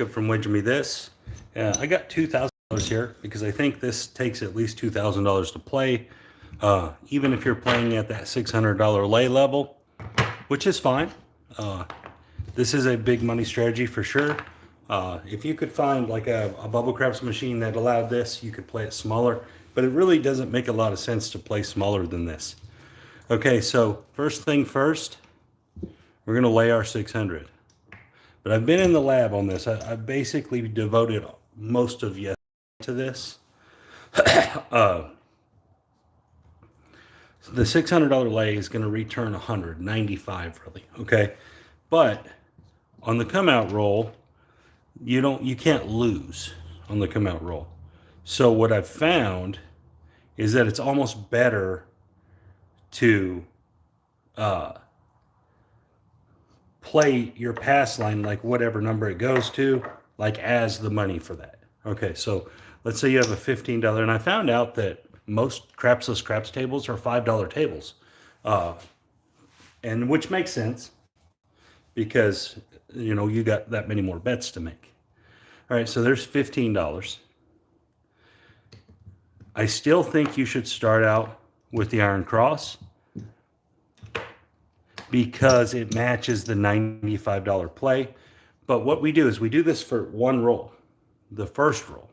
from Wager Me This. I got $2,000 here because I think this takes at least $2,000 to play, even if you're playing at that $600 lay level, which is fine. This is a big money strategy for sure. If you could find like a bubble craps machine that allowed this, you could play it smaller, but it really doesn't make a lot of sense to play smaller than this. Okay, so first thing first, we're gonna lay our 600. But I've been in the lab on this. I basically devoted most of yesterday to this. The $600 lay is going to return 195 really, okay? But on the come out roll, you can't lose on the come out roll. So what I've found is that it's almost better to play your pass line like whatever number it goes to, like as the money for that. Okay, so let's say you have a $15, and I found out that most crapsless craps tables are $5 tables, and which makes sense because you got that many more bets to make. All right, so there's $15. I still think you should start out with the Iron Cross because it matches the $95 play. But what we do is we do this for one roll, the first roll,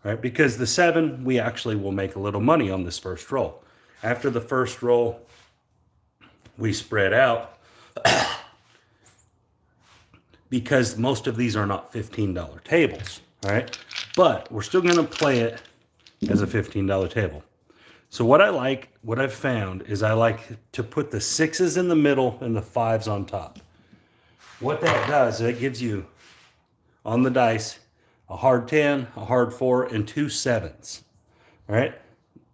right? Because the 7, we actually will make a little money on this first roll. After the first roll, we spread out because most of these are not $15 tables, all right? But we're still gonna play it as a $15 table. So what I've found is I like to put the 6s in the middle and the 5s on top. What that does, it gives you on the dice a hard 10, a hard 4, and 2 7s. All right.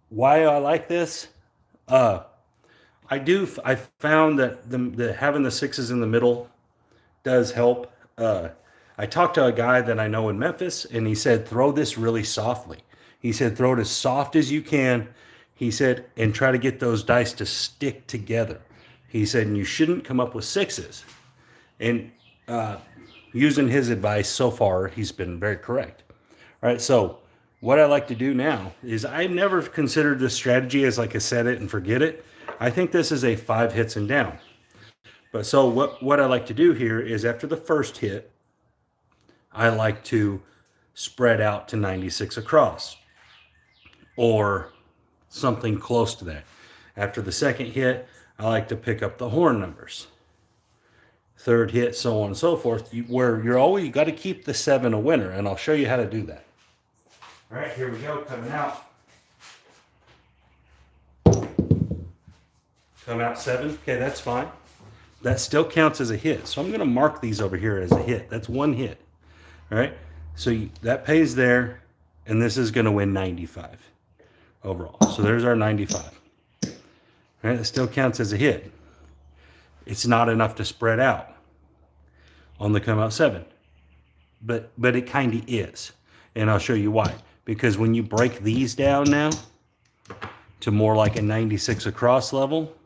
Why I like this? I found that the having the 6s in the middle does help. I talked to a guy that I know in Memphis, and he said throw this really softly. He said throw it as soft as you can. He said, and try to get those dice to stick together. He said, and you shouldn't come up with 6s. And using his advice so far, he's been very correct. All right, so what I like to do now is I never considered this strategy as like a set it and forget it. I think this is a 5 hits and down. But so what I like to do here is after the first hit, I like to spread out to 96 across or something close to that. After the second hit, I like to pick up the horn numbers. Third hit, so on and so forth, where you got to keep the 7 a winner, and I'll show you how to do that. All right, here we go, coming out. Come out 7, okay, that's fine. That still counts as a hit, so I'm going to mark these over here as a hit. That's one hit. All right, so that pays there, and this is going to win 95 overall. So there's our 95. All right, it still counts as a hit. It's not enough to spread out on the come out 7, but it kind of is, and I'll show you why. Because when you break these down now to more like a 96 across level,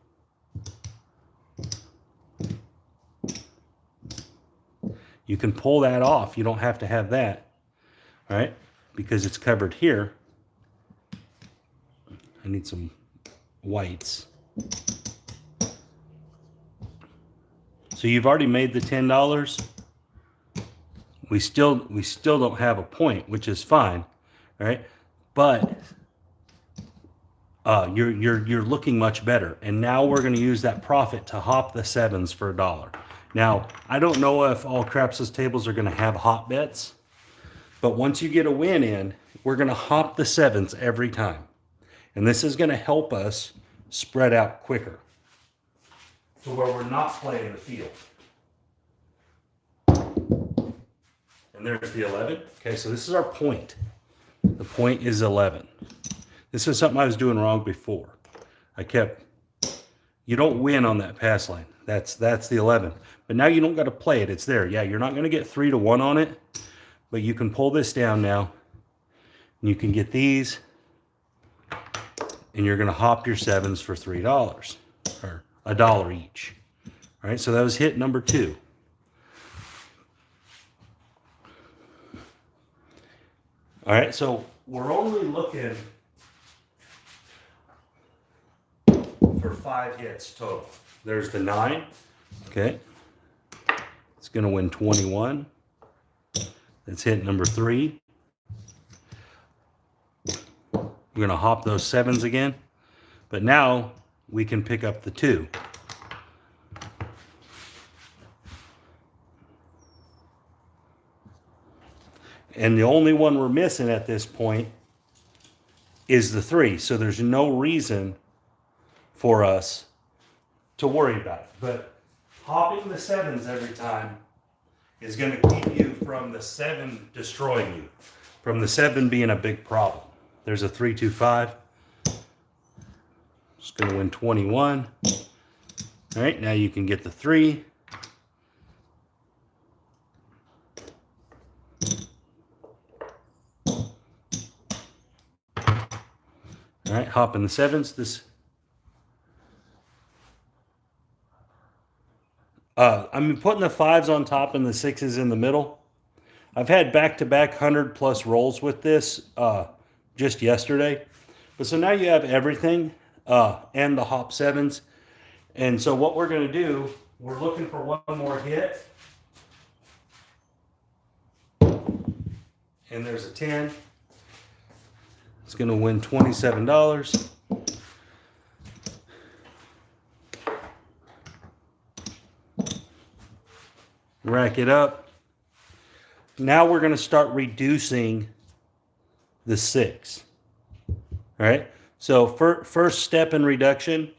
you can pull that off. You don't have to have that, all right? Because it's covered here. I need some whites. So you've already made the $10. We still don't have a point, which is fine, all right? But you're looking much better. And now we're going to use that profit to hop the 7s for $1. Now I don't know if all crapsless tables are going to have hot bets, but once you get a win in, we're going to hop the 7s every time. And this is going to help us spread out quicker to where we're not playing the field. And there's the 11. Okay, so this is our point. The point is 11. This is something I was doing wrong before. You don't win on that pass line. That's the 11. But now you don't got to play it. It's there. Yeah, you're not going to get 3 to 1 on it, but you can pull this down now. And you can get these, and you're going to hop your 7s for $3 or $1 each. All right, so that was hit number 2. All right, so we're only looking for 5 hits total. There's the 9. Okay. It's going to win 21. That's hit number 3. We're going to hop those 7s again. But now we can pick up the 2. And the only one we're missing at this point is the 3. So there's no reason for us to worry about it. But hopping the 7s every time is going to keep you from the 7 destroying you, from the 7 being a big problem. There's a 3, 2, 5. It's going to win 21. All right, now you can get the 3. All right, hop in the 7s. I'm putting the 5s on top and the 6s in the middle. I've had back-to-back 100+ rolls with this just yesterday. But so now you have everything and the hop 7s. And so what we're going to do, we're looking for one more hit. And there's a 10. It's going to win $27. Rack it up. Now we're going to start reducing the 6. All right. So first step in reduction,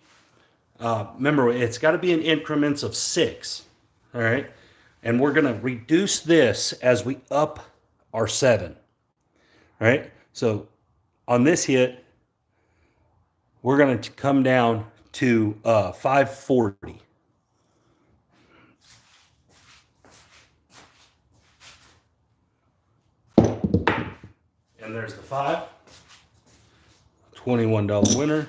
remember, it's got to be in increments of 6. All right. And we're going to reduce this as we up our 7. All right. So on this hit, we're going to come down to 540. And there's the 5. $21 winner.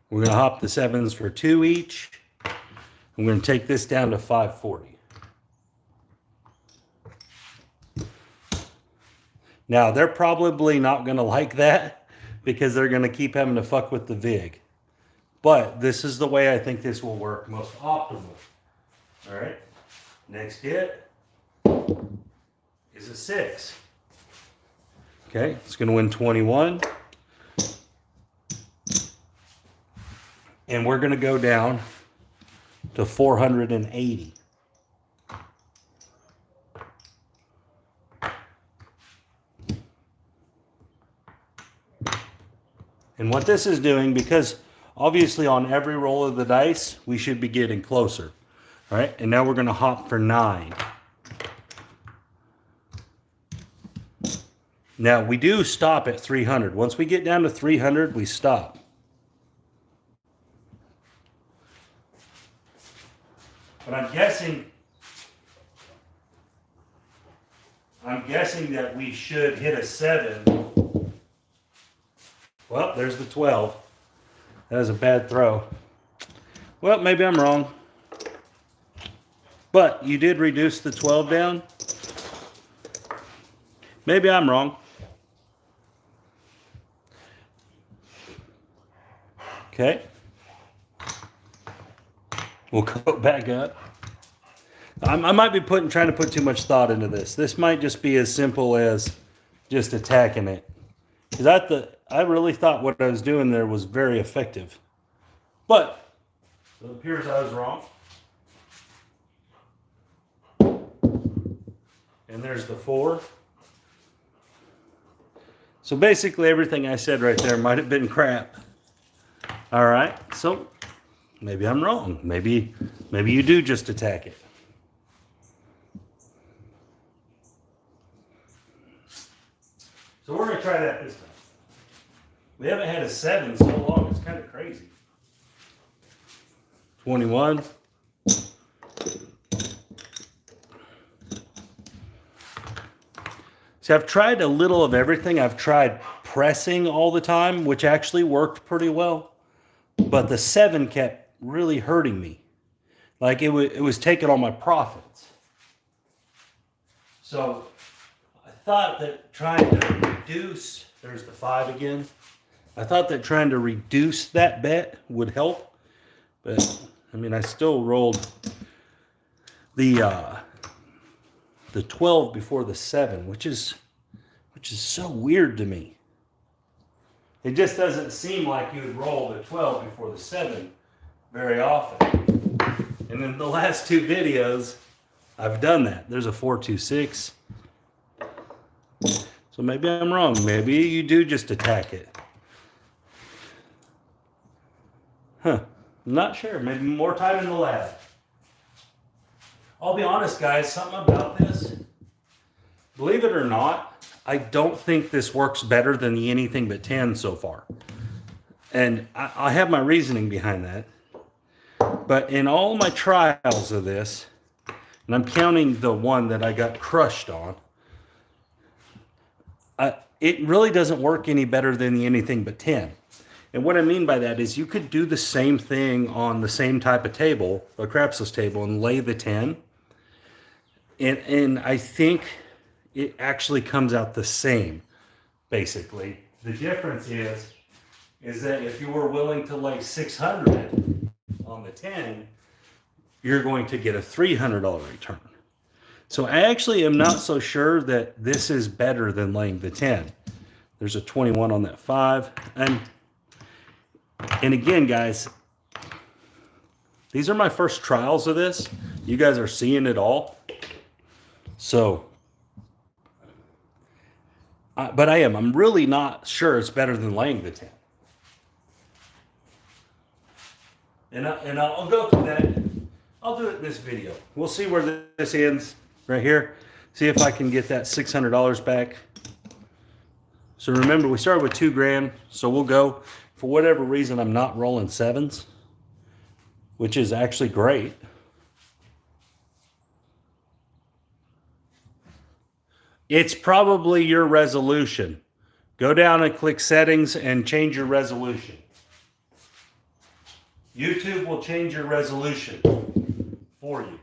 We're going to hop the 7s for 2 each. I'm going to take this down to 540. Now, they're probably not going to like that because they're going to keep having to fuck with the VIG. But this is the way I think this will work most optimally. All right. Next hit is a 6. Okay, it's going to win 21. And we're going to go down to 480. And what this is doing, because obviously on every roll of the dice, we should be getting closer. All right, and now we're going to hop for 9. Now, we do stop at 300. Once we get down to 300, we stop. But I'm guessing that we should hit a 7. Well, there's the 12. That was a bad throw. Well, maybe I'm wrong. But you did reduce the 12 down. Maybe I'm wrong. Okay. We'll go back up. I might be trying to put too much thought into this. This might just be as simple as just attacking it. Because I really thought what I was doing there was very effective. But it appears I was wrong. And there's the 4. So basically everything I said right there might have been crap. All right, so maybe I'm wrong. Maybe you do just attack it. So we're going to try that this time. We haven't had a 7 so long. It's kind of crazy. 21. So I've tried a little of everything. I've tried pressing all the time, which actually worked pretty well. But the 7 kept really hurting me. Like it was taking all my profits. So thought that trying to reduce, there's the 5 again. I thought that trying to reduce that bet would help, but I mean, I still rolled the 12 before the 7, which is so weird to me. It just doesn't seem like you would roll the 12 before the 7 very often. And in the last 2 videos, I've done that. There's a 4-2-6. So maybe I'm wrong. Maybe you do just attack it. Huh. I'm not sure. Maybe more time in the lab. I'll be honest, guys. Something about this. Believe it or not, I don't think this works better than the anything but 10 so far. And I have my reasoning behind that. But in all my trials of this, and I'm counting the one that I got crushed on, it really doesn't work any better than the anything but 10. And what I mean by that is you could do the same thing on the same type of table, a crapsless table, and lay the 10. And I think it actually comes out the same, basically. The difference is that if you were willing to lay 600 on the 10, you're going to get a $300 return. So I actually am not so sure that this is better than laying the 10. There's a 21 on that 5. And again, guys, these are my first trials of this. You guys are seeing it all. So, but I'm really not sure it's better than laying the 10. And I'll go through that. I'll do it in this video. We'll see where this ends right here. See if I can get that $600 back. So remember, we started with $2,000. So we'll go, for whatever reason, I'm not rolling 7s, which is actually great. It's probably your resolution. Go down and click settings and change your resolution. YouTube will change your resolution for you.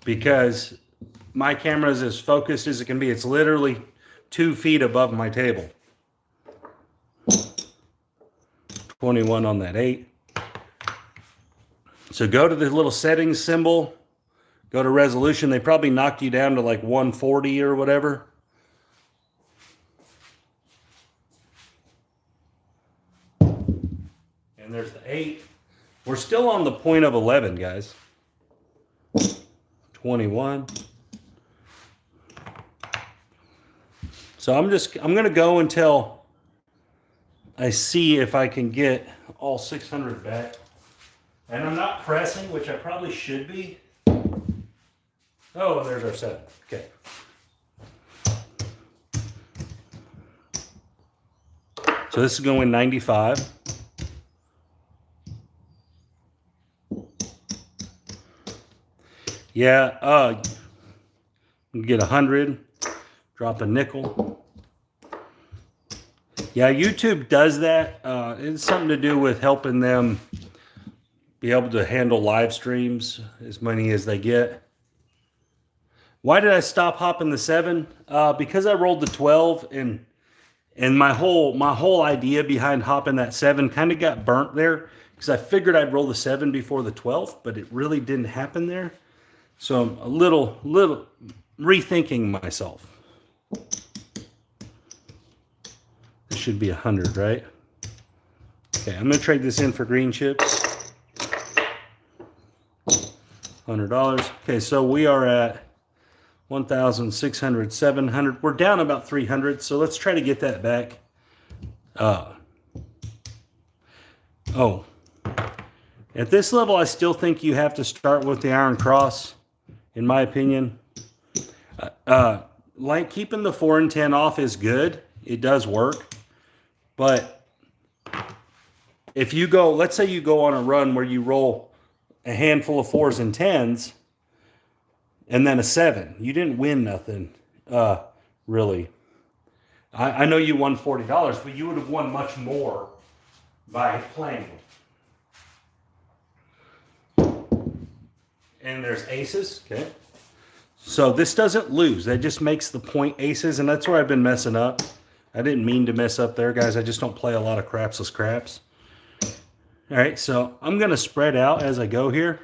Because my camera is as focused as it can be. It's literally 2 feet above my table. 21 on that 8. So go to the little settings symbol. Go to resolution. They probably knocked you down to like 140 or whatever. And there's the 8. We're still on the point of 11, guys. 21. So I'm going to go until I see if I can get all 600 back. And I'm not pressing, which I probably should be. Oh, there's our 7. Okay. So this is going 95. Yeah, you get 100, drop a nickel. Yeah, YouTube does that. It's something to do with helping them be able to handle live streams as many as they get. Why did I stop hopping the 7? Because I rolled the 12, and my whole idea behind hopping that 7 kind of got burnt there, because I figured I'd roll the 7 before the 12, but it really didn't happen there. So I'm a little rethinking myself. This should be 100, right? Okay, I'm gonna trade this in for green chips. $100. Okay, so we are at 1,600, 700. We're down about 300, so let's try to get that back. At this level, I still think you have to start with the Iron Cross, in my opinion. Like keeping the 4 and 10 off is good. It does work. But if you go, let's say you go on a run where you roll a handful of 4s and 10s, and then a 7. You didn't win nothing, really. I know you won $40, but you would have won much more by playing them. And there's aces, okay. So this doesn't lose. That just makes the point aces, and that's where I've been messing up. I didn't mean to mess up there, guys. I just don't play a lot of crapsless craps. All right, so I'm going to spread out as I go here.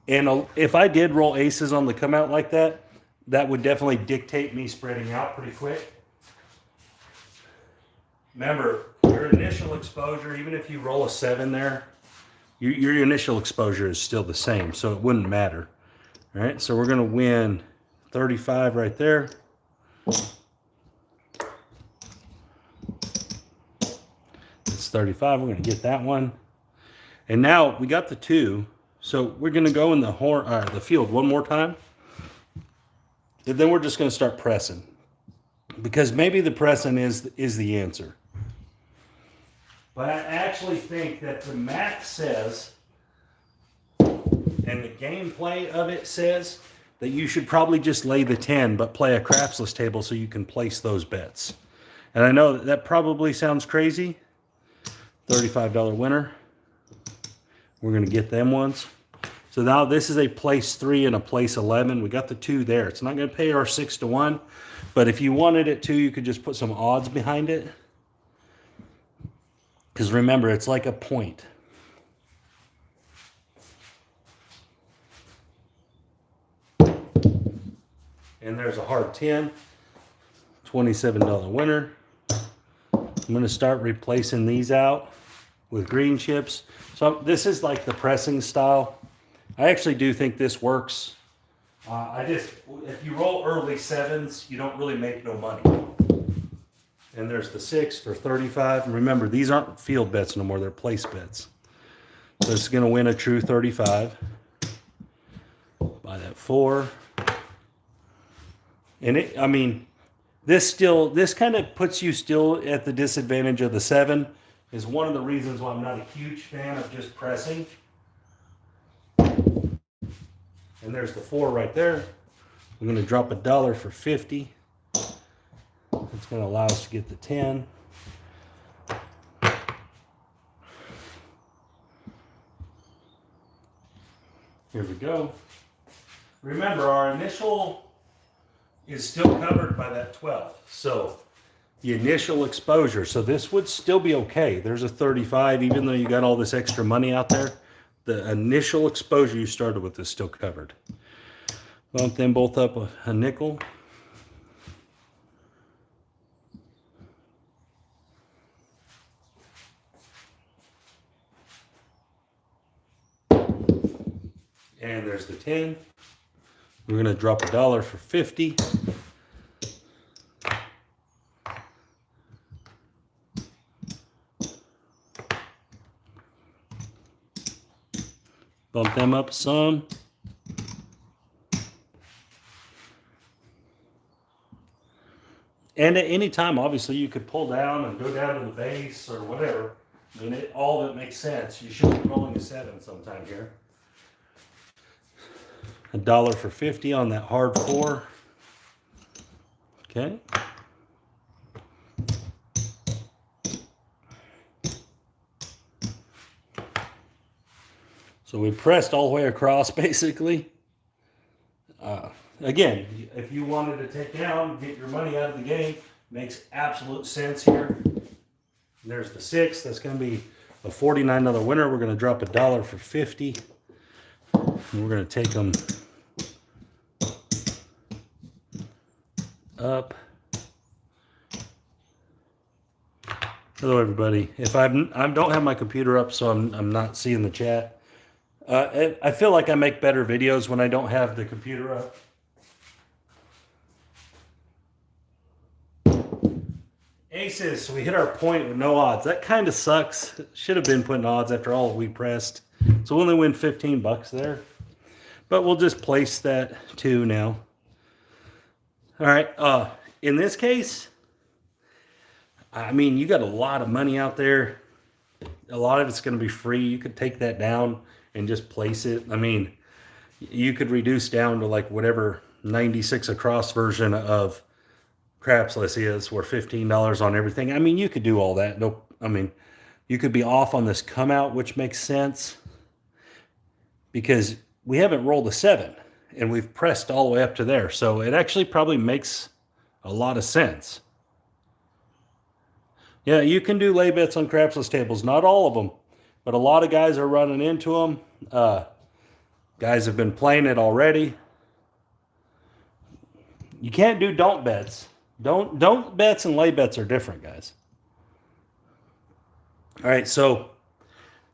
And if I did roll aces on the come out like that, that would definitely dictate me spreading out pretty quick. Remember, your initial exposure, even if you roll a 7 there, your initial exposure is still the same, so it wouldn't matter. All right, so we're going to win 35 right there. It's 35. We're going to get that one. And now we got the 2. So we're going to go in the field one more time. And then we're just going to start pressing. Because maybe the pressing is the answer. But I actually think that the math says, and the gameplay of it says, that you should probably just lay the 10, but play a crapsless table so you can place those bets. And I know that probably sounds crazy. $35 winner. We're going to get them ones. So now this is a place 3 and a place 11. We got the 2 there. It's not going to pay our 6 to 1. But if you wanted it to, you could just put some odds behind it. Because remember, it's like a point. And there's a hard 10. $27 winner. I'm going to start replacing these out with green chips. So this is like the pressing style. I actually do think this works. If you roll early 7s, you don't really make no money. And there's the 6 for 35. And remember, these aren't field bets no more. They're place bets. So it's going to win a true 35. By that 4. And this kind of puts you still at the disadvantage of the 7. Is one of the reasons why I'm not a huge fan of just pressing. And there's the 4 right there. We're going to drop $1 for 50. It's going to allow us to get the 10. Here we go. Remember, our initial is still covered by that 12. So the initial exposure. So this would still be okay. There's a 35, even though you got all this extra money out there. The initial exposure you started with is still covered. Bump them both up a nickel. And there's the 10. We're going to drop $1 for 50. Bump them up some. And at any time, obviously, you could pull down and go down to the base or whatever. I mean, all of it makes sense. You should be rolling a 7 sometime here. $1 for 50 on that hard 4. Okay. So we pressed all the way across, basically. Again, if you wanted to take down, get your money out of the game, makes absolute sense here. And there's the 6. That's going to be a $49 winner. We're going to drop $1 for 50. And we're going to take them up. Hello, everybody. If I don't have my computer up, so I'm not seeing the chat. I feel like I make better videos when I don't have the computer up. Aces, so we hit our point with no odds. That kind of sucks. Should have been putting odds after all we pressed. So we'll only win $15 there. But we'll just place that 2 now. All right. In this case, I mean, you got a lot of money out there. A lot of it's going to be free. You could take that down and just place it. I mean, you could reduce down to like whatever 96 across version of Crapsless is, where $15 on everything. I mean, you could do all that. No, I mean, you could be off on this come out, which makes sense because we haven't rolled a 7, and we've pressed all the way up to there. So it actually probably makes a lot of sense. Yeah, you can do lay bets on crapsless tables. Not all of them, but a lot of guys are running into them. Guys have been playing it already. You can't do don't bets. Don't bets and lay bets are different, guys. All right, so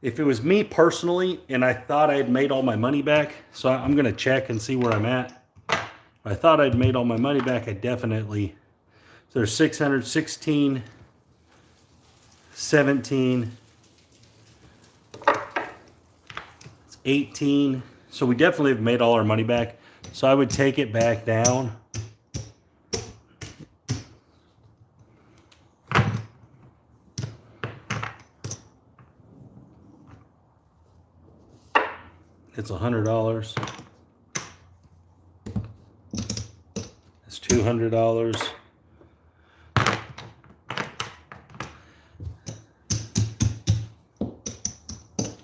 if it was me personally and I thought I had made all my money back, so I'm going to check and see where I'm at. If I thought I'd made all my money back, I definitely... So there's 616, 17, it's 18. So we definitely have made all our money back. So I would take it back down. It's $100. It's $200.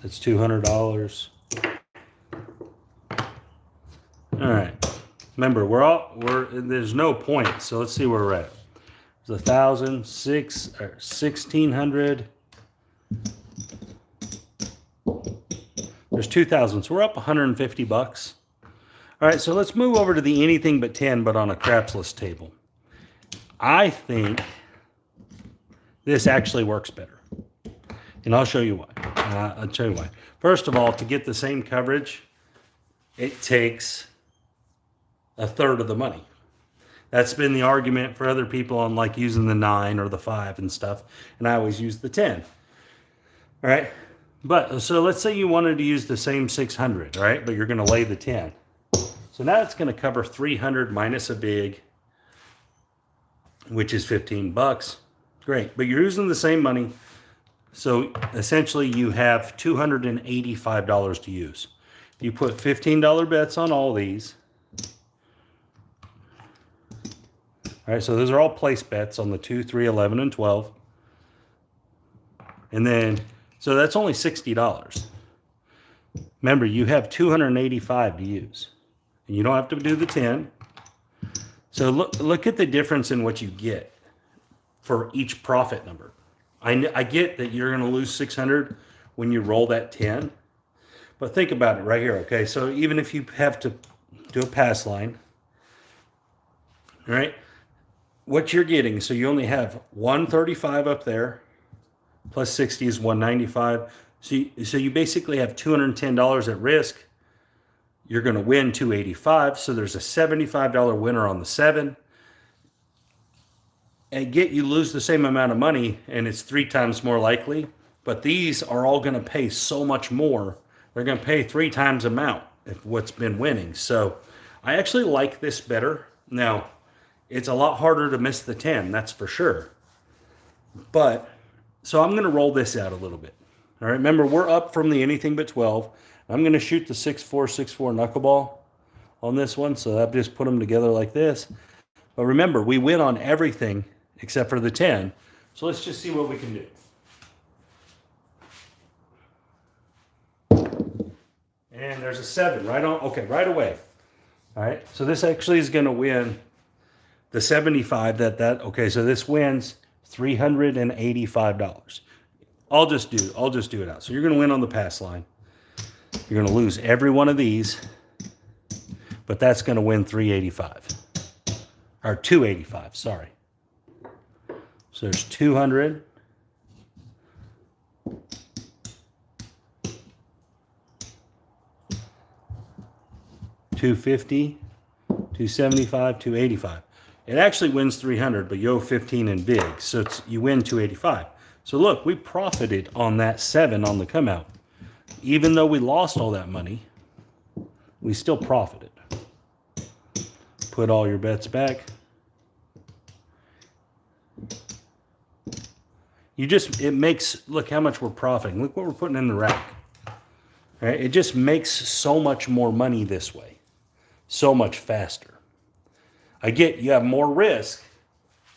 It's $200. All right. Remember, there's no point. So let's see where we're at. There's 1,000, 1,600. There's 2,000. So we're up 150 bucks. All right. So let's move over to the anything but 10, but on a crapsless table. I think this actually works better. And I'll show you why. I'll show you why. First of all, to get the same coverage, it takes a third of the money. That's been the argument for other people on like using the 9 or the 5 and stuff. And I always use the 10. All right. But so let's say you wanted to use the same 600, all right? But you're going to lay the 10. So now it's going to cover 300 minus a big, which is 15 bucks. Great. But you're using the same money. So essentially you have $285 to use. You put $15 bets on all these. All right, so those are all place bets on the 2, 3, 11, and 12. And then, so that's only $60. Remember, you have $285 to use. And you don't have to do the 10. So look at the difference in what you get for each profit number. I get that you're going to lose 600 when you roll that 10. But think about it right here, okay? So even if you have to do a pass line, all right, what you're getting, so you only have 135 up there, plus 60 is 195. So you basically have $210 at risk. You're going to win 285, so there's a $75 winner on the 7. And you lose the same amount of money, and it's 3 times more likely. But these are all going to pay so much more. They're going to pay 3 times amount of what's been winning. So I actually like this better. Now, it's a lot harder to miss the 10, that's for sure. But, so I'm going to roll this out a little bit. All right, remember, we're up from the anything but 12. I'm going to shoot the 6-4, 6-4 knuckleball on this one. So I've just put them together like this. But remember, we win on everything except for the 10. So let's just see what we can do. And there's a 7 right on. Okay, right away. All right, so this actually is going to win the 75 okay, so this wins $385. I'll just do it out. So you're going to win on the pass line. You're going to lose every one of these, but that's going to win 385 or 285, sorry. So there's 200. $250, $275, $285. It actually wins 300, but you owe 15 in big, so you win 285. So look, we profited on that 7 on the come out. Even though we lost all that money, we still profited. Put all your bets back. It makes, look how much we're profiting. Look what we're putting in the rack. All right? It just makes so much more money this way. So much faster. I get you have more risk,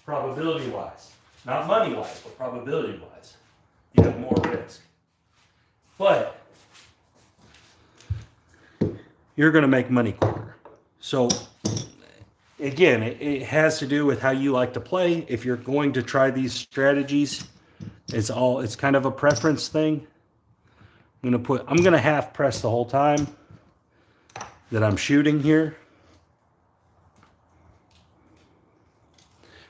probability-wise. Not money-wise, but probability-wise. You have more risk. But you're going to make money quicker. So again, it has to do with how you like to play. If you're going to try these strategies, it's kind of a preference thing. I'm going to half press the whole time that I'm shooting here.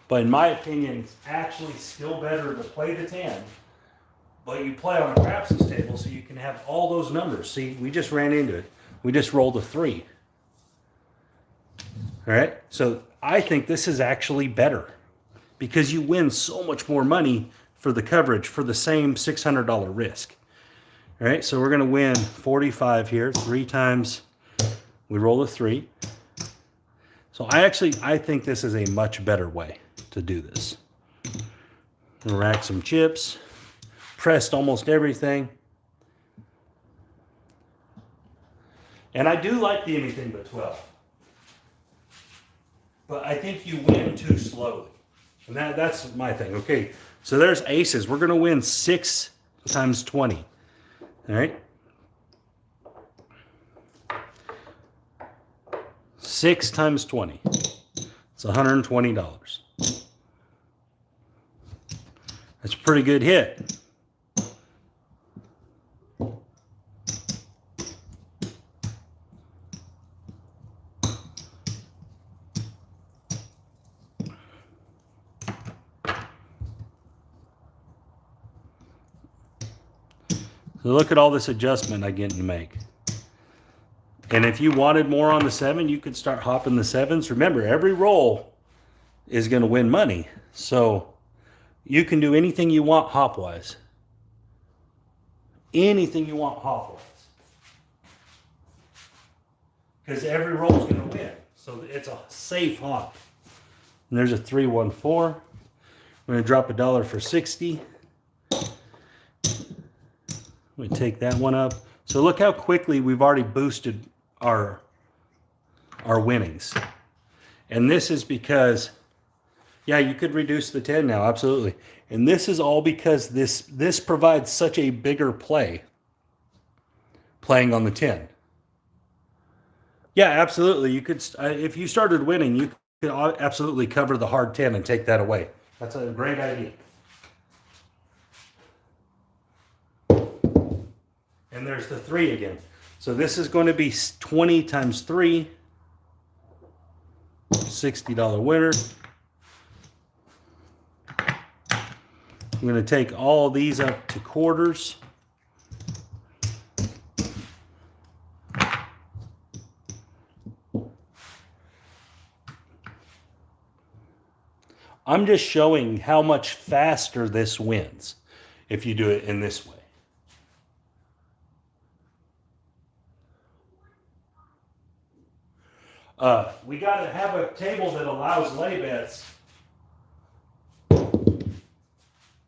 But in my opinion, it's actually still better to play the 10, but you play on a craps table so you can have all those numbers. See, we just ran into it. We just rolled a 3. All right, so I think this is actually better because you win so much more money for the coverage for the same $600 risk. All right, so we're going to win 45 here, 3 times we roll a 3. So I think this is a much better way to do this. Rack some chips, pressed almost everything. And I do like the anything but 12. But I think you win too slowly. And that's my thing. Okay, so there's aces. We're going to win 6 times 20. All right? 6 times 20. It's $120. That's a pretty good hit. So look at all this adjustment I get to make. And if you wanted more on the 7, you could start hopping the 7s. Remember, every roll is going to win money. So you can do anything you want hop-wise. Anything you want hop-wise. Because every roll is going to win. So it's a safe hop. And there's a 314. We're going to drop $1 for 60. We take that one up. So look how quickly we've already boosted our winnings. And this is because, yeah, you could reduce the 10 now, absolutely. And this is all because this provides such a bigger play playing on the 10. Yeah, absolutely. You could, if you started winning, you could absolutely cover the hard 10 and take that away. That's a great idea. And there's the 3 again. So this is going to be 20 times 3. $60 winner. I'm going to take all these up to quarters. I'm just showing how much faster this wins if you do it in this way. We got to have a table that allows lay bets. And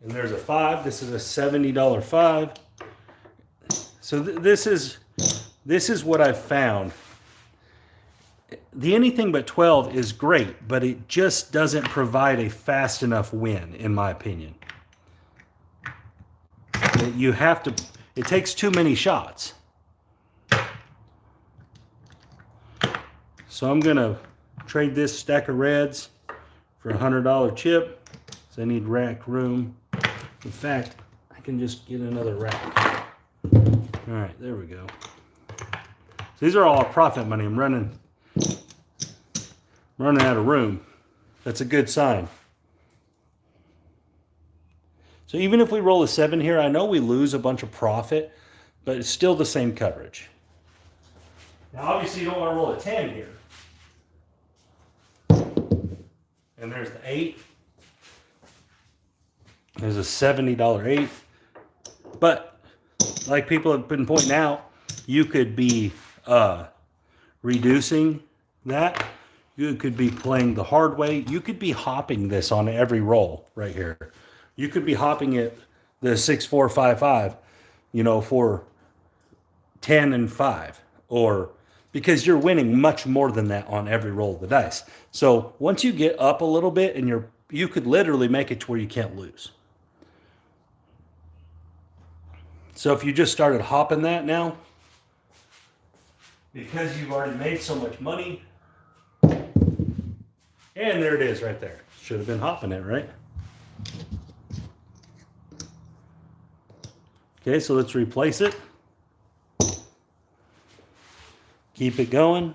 there's a 5. This is a $70 5. So this is what I've found. The anything but 12 is great, but it just doesn't provide a fast enough win, in my opinion. You have to. It takes too many shots. So I'm going to trade this stack of reds for a $100 chip. So I need rack room. In fact, I can just get another rack. All right, there we go. So these are all profit money. I'm running out of room. That's a good sign. So even if we roll a 7 here, I know we lose a bunch of profit, but it's still the same coverage. Now obviously you don't want to roll a 10 here. And there's the 8. There's a $70 8. But like people have been pointing out, you could be reducing that. You could be playing the hard way. You could be hopping this on every roll right here. You could be hopping it the 6, 4, 5, 5, you know, for 10 and 5, or because you're winning much more than that on every roll of the dice. So once you get up a little bit, and you could literally make it to where you can't lose. So if you just started hopping that now, because you've already made so much money. And there it is right there. Should have been hopping it, right? Okay, so let's replace it. Keep it going.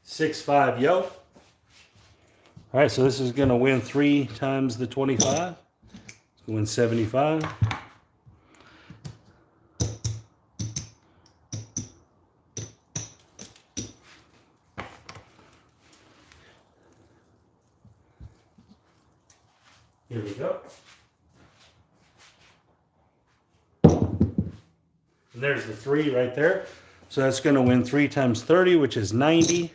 $6.5 yo. All right, so this is going to win 3 times the 25. It's going to win 75. Here we go. And there's the 3 right there. So that's going to win 3 times 30, which is 90.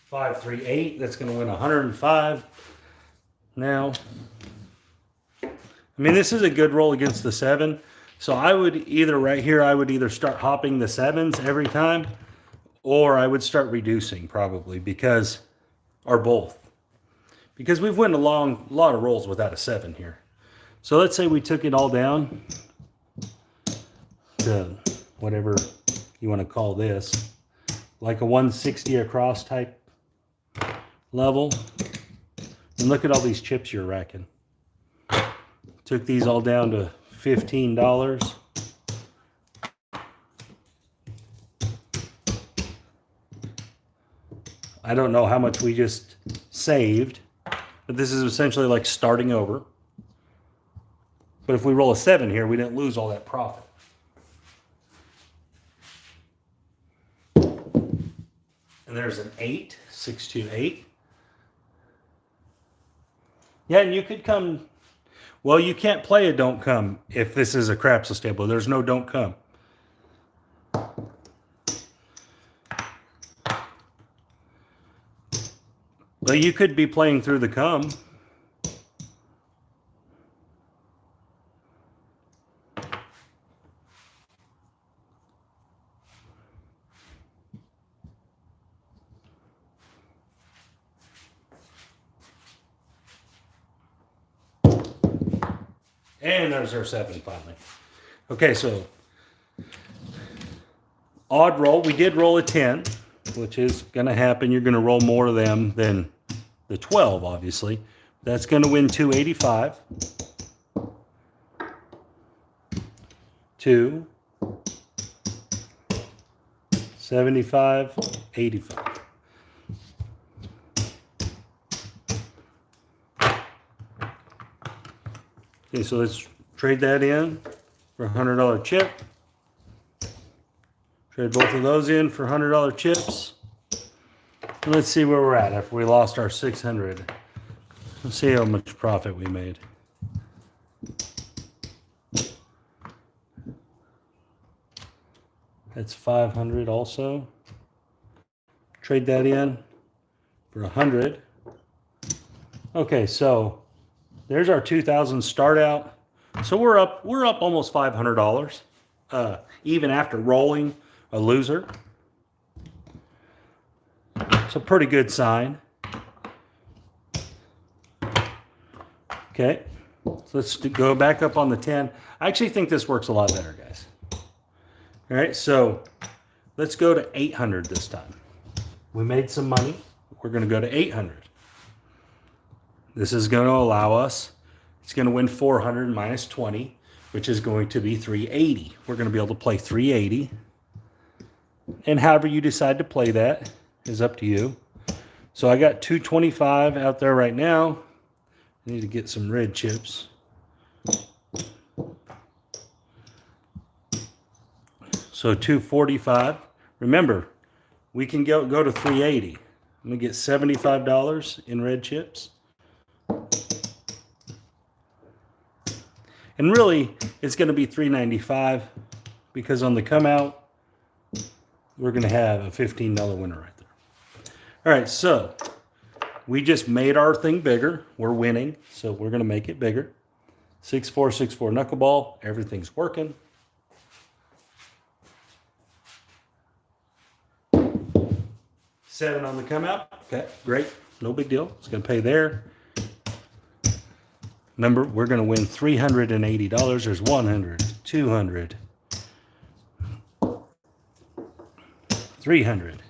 $538. That's going to win 105. Now, I mean, this is a good roll against the 7. So I would either right here, I would either start hopping the 7s every time, or I would start reducing probably because, or both, because we've won a lot of rolls without a 7 here. So let's say we took it all down to whatever you want to call this, like a 160 across type level. And look at all these chips you're racking. Took these all down to $15. I don't know how much we just saved, but this is essentially like starting over. But if we roll a 7 here, we didn't lose all that profit. And there's an 8, 628. Yeah, and you could come. Well, you can't play a don't come if this is a crapsel table. There's no don't come. But you could be playing through the come. And there's our 7 finally. Okay, so odd roll. We did roll a 10, which is going to happen. You're going to roll more of them than the 12, obviously. That's going to win 285. 2, 75, 85. Okay, so let's trade that in for a $100 chip. Trade both of those in for $100 chips. And let's see where we're at after we lost our 600. Let's see how much profit we made. That's 500 also. Trade that in for 100. Okay, so there's our 2,000 start out. So we're up almost $500, even after rolling a loser. It's a pretty good sign. Okay, so let's go back up on the 10. I actually think this works a lot better, guys. All right, so let's go to 800 this time. We made some money. We're going to go to 800. This is going to allow us, it's going to win 400 minus 20, which is going to be 380. We're going to be able to play 380. And however you decide to play that is up to you. So I got 225 out there right now. I need to get some red chips. So 245. Remember, we can go to 380. I'm going to get $75 in red chips. And really, it's going to be $395 because on the come out, we're going to have a $15 winner right there. All right, so we just made our thing bigger. We're winning, so we're going to make it bigger. 6-4, 6-4 knuckleball. Everything's working. Seven on the come out. Okay, great. No big deal. It's going to pay there. Remember, we're going to win $380. There's 100, 200, 300,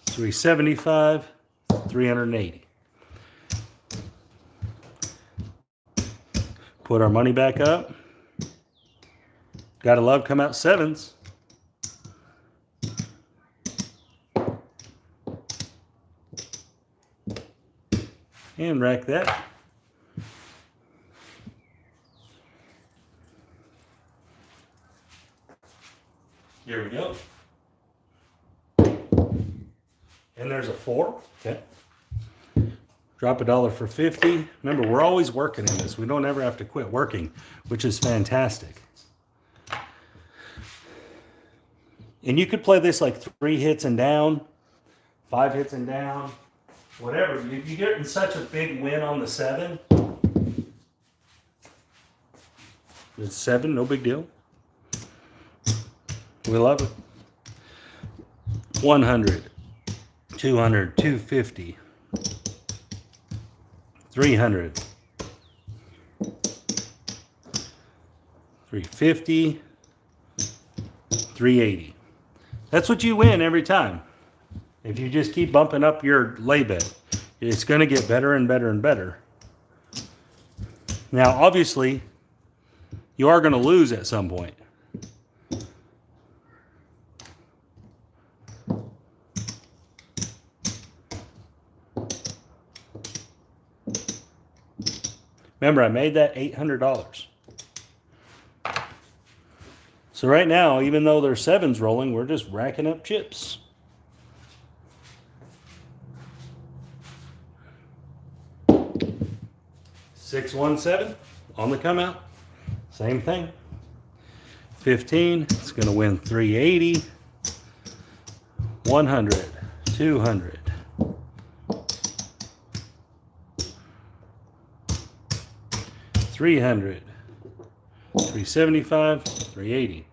375, 380. Put our money back up. Gotta love come out sevens. And rack that. Here we go. And there's a 4. Okay. Drop $1 for 50. Remember, we're always working in this. We don't ever have to quit working, which is fantastic. And you could play this like 3 hits and down, 5 hits and down, whatever. You get in such a big win on the 7. It's 7, no big deal. We love it. 100, 200, 250, 300, 350, 380. That's what you win every time. If you just keep bumping up your lay bet, it's going to get better and better and better. Now, obviously, you are going to lose at some point. Remember, I made that $800. So right now, even though there's 7s rolling, we're just racking up chips. $617 on the come out. Same thing. 15, it's going to win 380. 100, 200. 300, 375, 380.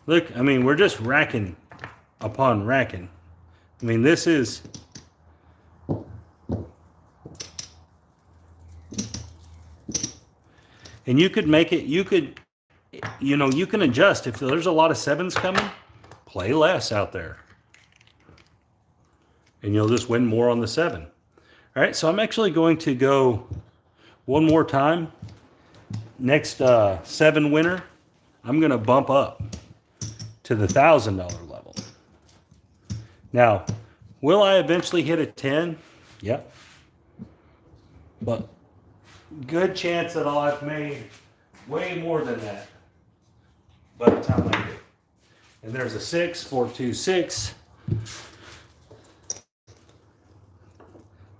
Look, I mean, we're just racking upon racking. I mean, this is... And you could make it, you could, you know, you can adjust. If there's a lot of 7s coming, play less out there. And you'll just win more on the 7. All right, so I'm actually going to go one more time. Next 7 winner, I'm going to bump up to the $1,000 level. Now, will I eventually hit a 10? Yep. But good chance that I'll have made way more than that by the time I do. And there's a 6, 4, 2, 6.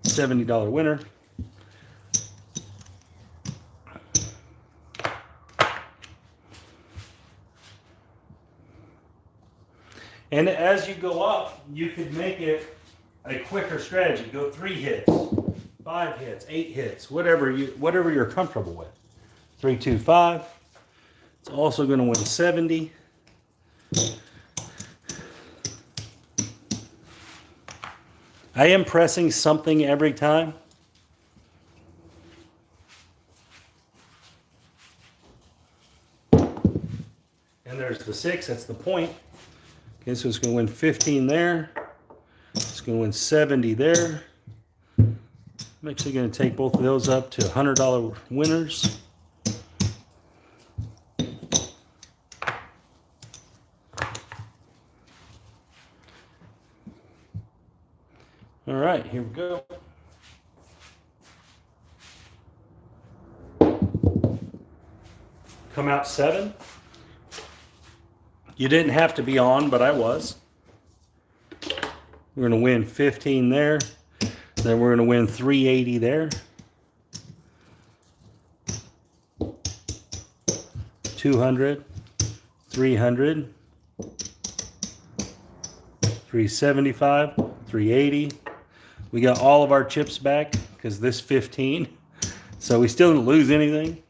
$70 winner. And as you go up, you could make it a quicker strategy. Go 3 hits, 5 hits, 8 hits, whatever you're comfortable with. 3, 2, 5. It's also going to win 70. I am pressing something every time. And there's the 6, that's the point. Okay, so it's going to win 15 there. It's going to win 70 there. I'm actually going to take both of those up to $100 winners. All right, here we go. Come out 7. You didn't have to be on, but I was. We're going to win 15 there. Then we're going to win 380 there. 200, 300, 375, 380. We got all of our chips back because this 15. So we still didn't lose anything.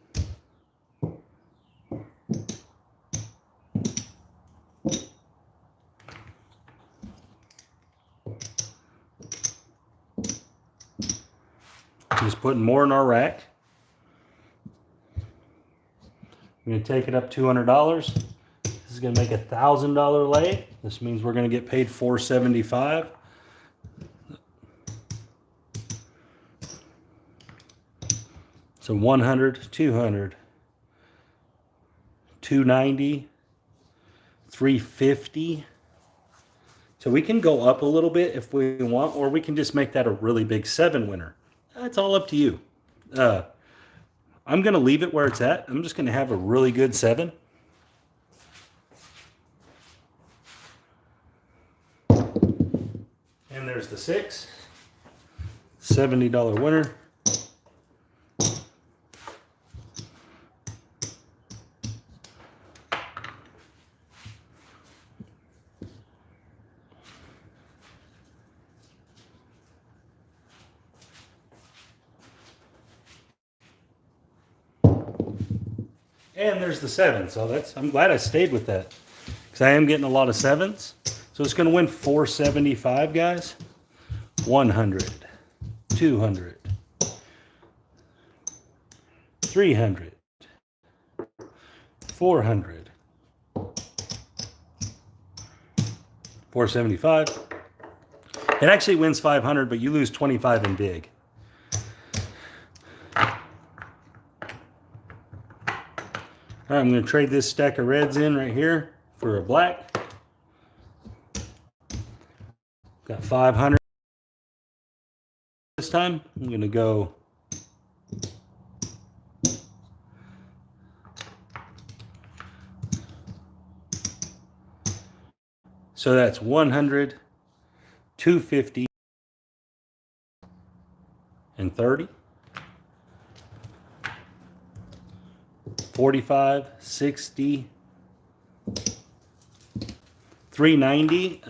Just putting more in our rack. I'm going to take it up $200. This is going to make a $1,000 lay. This means we're going to get paid $475. So 100, 200, 290, 350. So we can go up a little bit if we want, or we can just make that a really big 7 winner. That's all up to you. I'm going to leave it where it's at. I'm just going to have a really good 7. And there's the 6. $70 winner. And there's the 7. So I'm glad I stayed with that because I am getting a lot of 7s. So it's going to win $475, guys. 100, 200, 300, 400, 475. It actually wins 500, but you lose 25 in dig. All right, I'm going to trade this stack of reds in right here for a black. Got 500 this time. I'm going to go so that's 100, 250, and 30. 45, 60, 390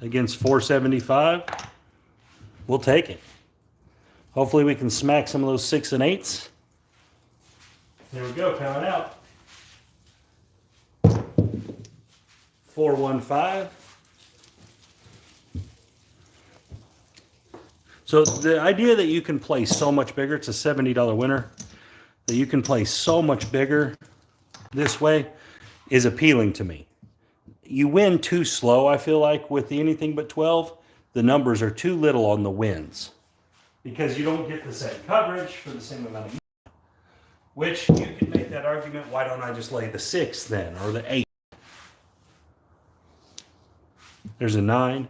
against 475. We'll take it. Hopefully we can smack some of those 6 and 8s. There we go, coming out. 415. So the idea that you can play so much bigger, it's a $70 winner, that you can play so much bigger this way is appealing to me. You win too slow, I feel like, with the anything but 12. The numbers are too little on the wins because you don't get the same coverage for the same amount of money. Which you can make that argument, why don't I just lay the 6 then, or the 8? There's a 9.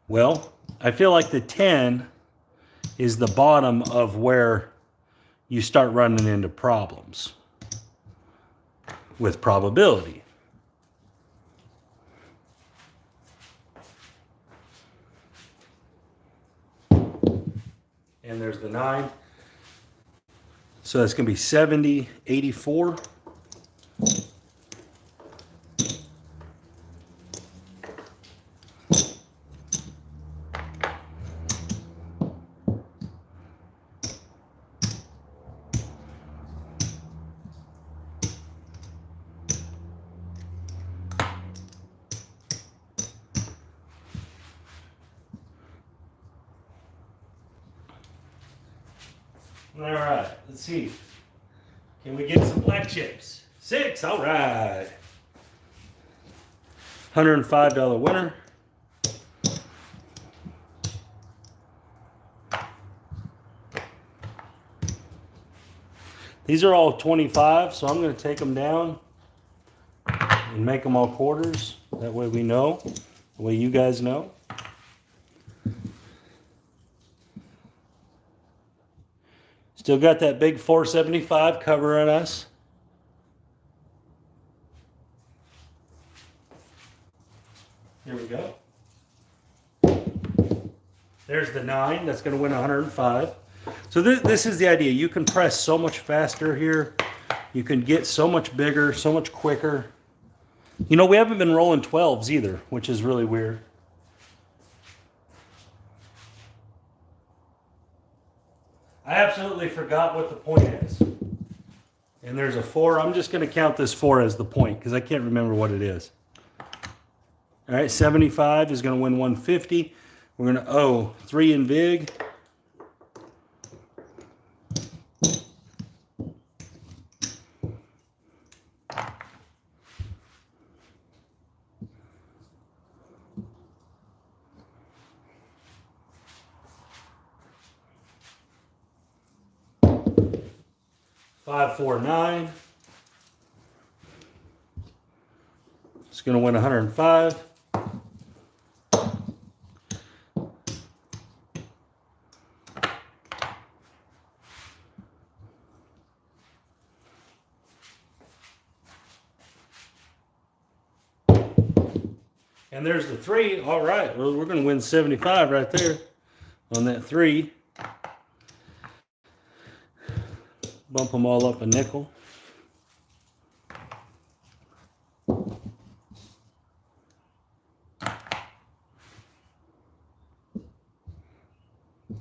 Well, I feel like the 10 is the bottom of where you start running into problems with probability. And there's the 9. So that's going to be 70, 84. All right, let's see. Can we get some black chips? 6, all right. $105 winner. These are all 25, so I'm going to take them down and make them all quarters. That way we know, the way you guys know. Still got that big 475 covering us. Here we go. There's the 9. That's going to win 105. So this is the idea. You can press so much faster here. You can get so much bigger, so much quicker. You know, we haven't been rolling 12s either, which is really weird. I absolutely forgot what the point is. And there's a 4. I'm just going to count this 4 as the point because I can't remember what it is. All right, 75 is going to win 150. We're going to owe 3 in vig. $549. It's going to win 105. And there's the 3. All right, well, we're going to win 75 right there on that 3. Bump them all up a nickel.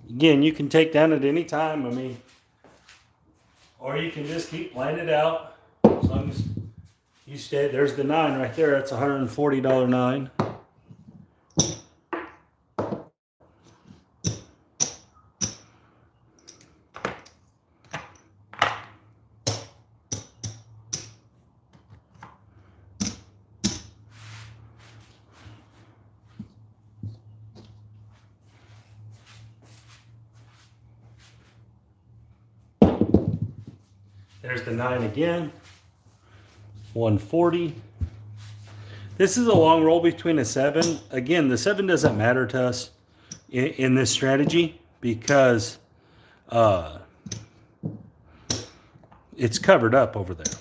Again, you can take down at any time. I mean, or you can just keep playing it out. As long as you stay. There's the 9 right there. That's a $140 9. There's the 9 again. 140. This is a long roll between a 7. Again, the 7 doesn't matter to us in this strategy because it's covered up over there.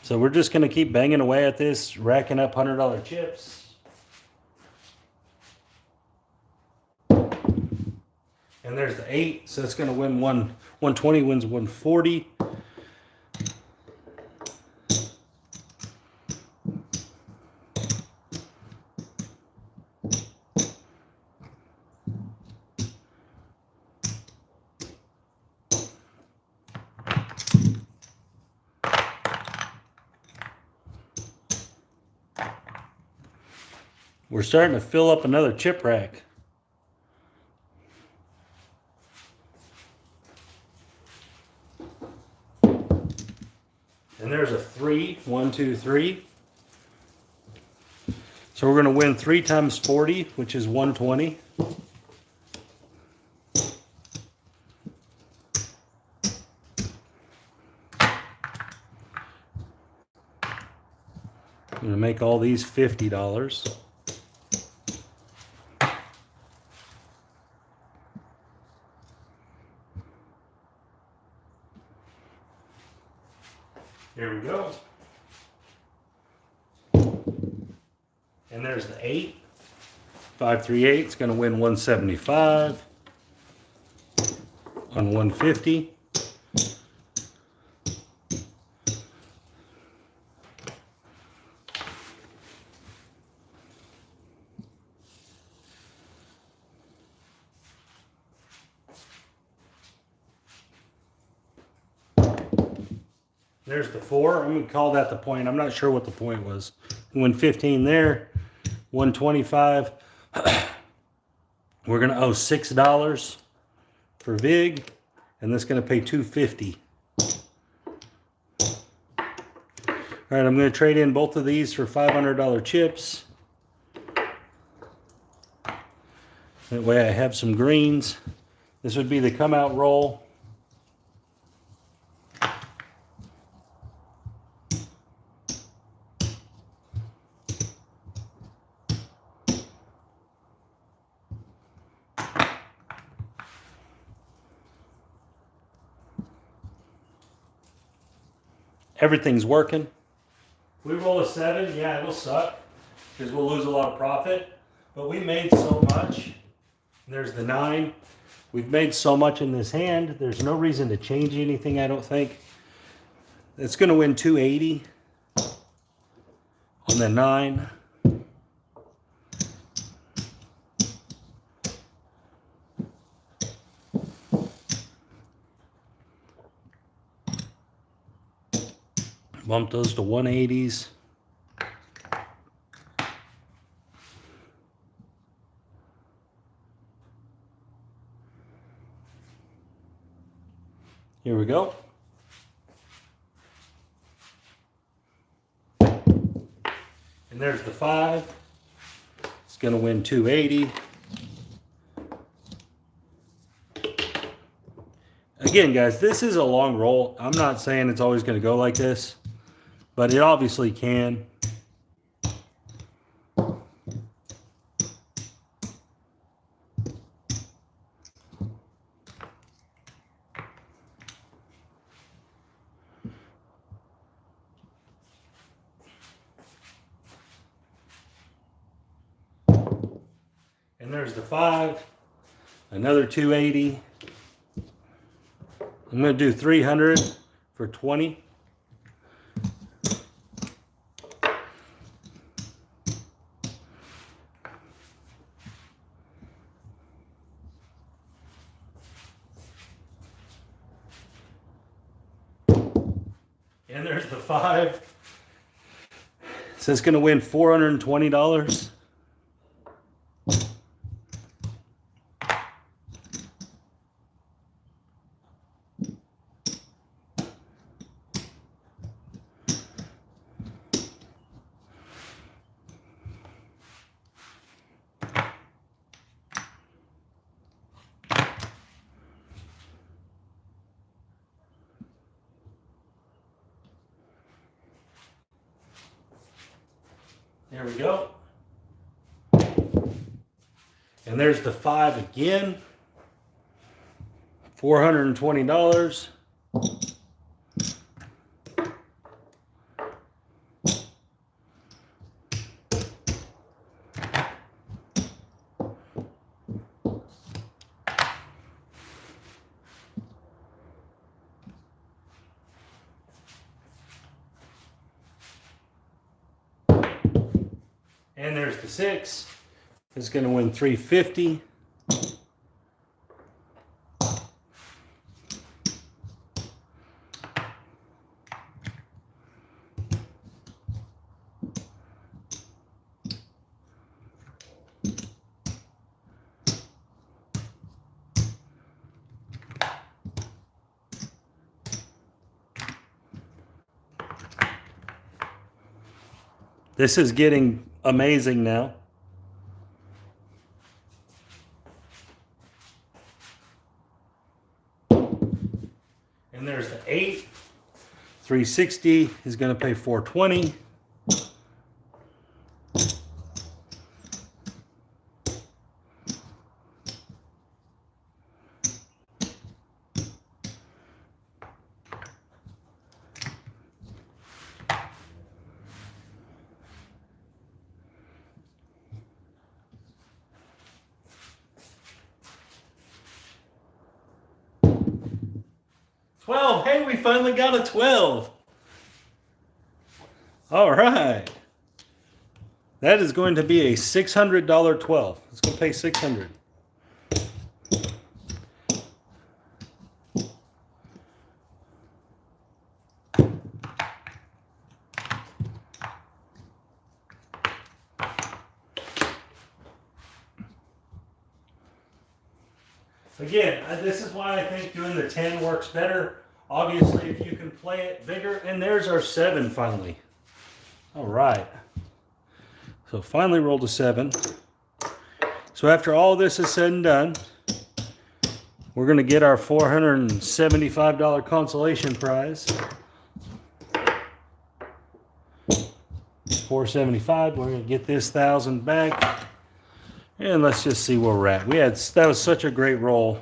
So we're just going to keep banging away at this, racking up $100 chips. And there's the 8, so it's going to win 120, wins 140. We're starting to fill up another chip rack. And there's a 3, 1, 2, 3. So we're going to win 3 times 40, which is 120. I'm going to make all these $50. Here we go. And there's the 8. 538 is going to win 175 on 150. There's the 4. I'm going to call that the point. I'm not sure what the point was. Win 15 there. 125. We're going to owe $6 for vig, and that's going to pay $250. All right, I'm going to trade in both of these for $500 chips. That way I have some greens. This would be the come out roll. Everything's working. We roll a 7, yeah, it'll suck because we'll lose a lot of profit. But we made so much. There's the 9. We've made so much in this hand. There's no reason to change anything, I don't think. It's going to win 280 on the 9. Bump those to 180s. Here we go. And there's the 5. It's going to win 280. Again, guys, this is a long roll. I'm not saying it's always going to go like this, but it obviously can. And there's the 5, another 280. I'm going to do 300 for 20. And there's the 5. So it's going to win $420. There we go. And there's the 5 again. $420. And there's the 6. It's going to win $350. This is getting amazing now. And there's the 8. 360 is going to pay 420. Hey, we finally got a 12. All right. That is going to be a $600 12. Let's go pay $600. Again, this is why I think doing the 10 works better. Obviously, if you can play it bigger. And there's our 7 finally. All right. So finally rolled a 7. So after all this is said and done, we're going to get our $475 consolation prize. $475. We're going to get this 1,000 back. And let's just see where we're at. That was such a great roll.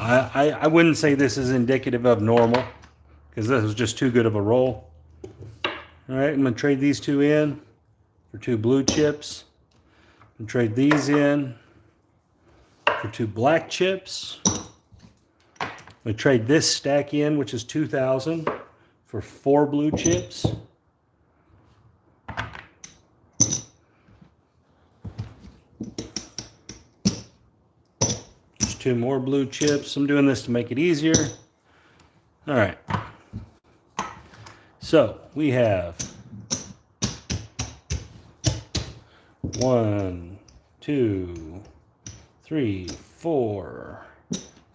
I wouldn't say this is indicative of normal because this was just too good of a roll. All right, I'm going to trade these two in for 2 blue chips. And trade these in for 2 black chips. I'm going to trade this stack in, which is 2,000, for 4 blue chips. Just 2 more blue chips. I'm doing this to make it easier. All right. So we have 1, 2, 3, 4,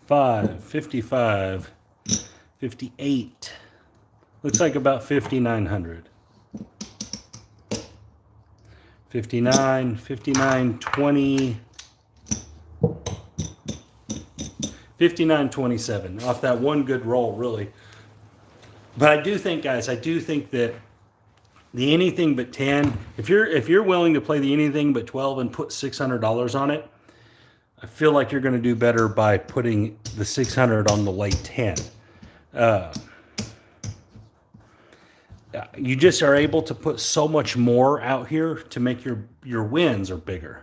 5, 55, 58. Looks like about 5,900. 59, 59, 20, 59.27 off that one good roll, really. But I do think, guys, I do think that the anything but 10, if you're willing to play the anything but 12 and put $600 on it, I feel like you're going to do better by putting the 600 on the late 10. You just are able to put so much more out here to make your wins are bigger.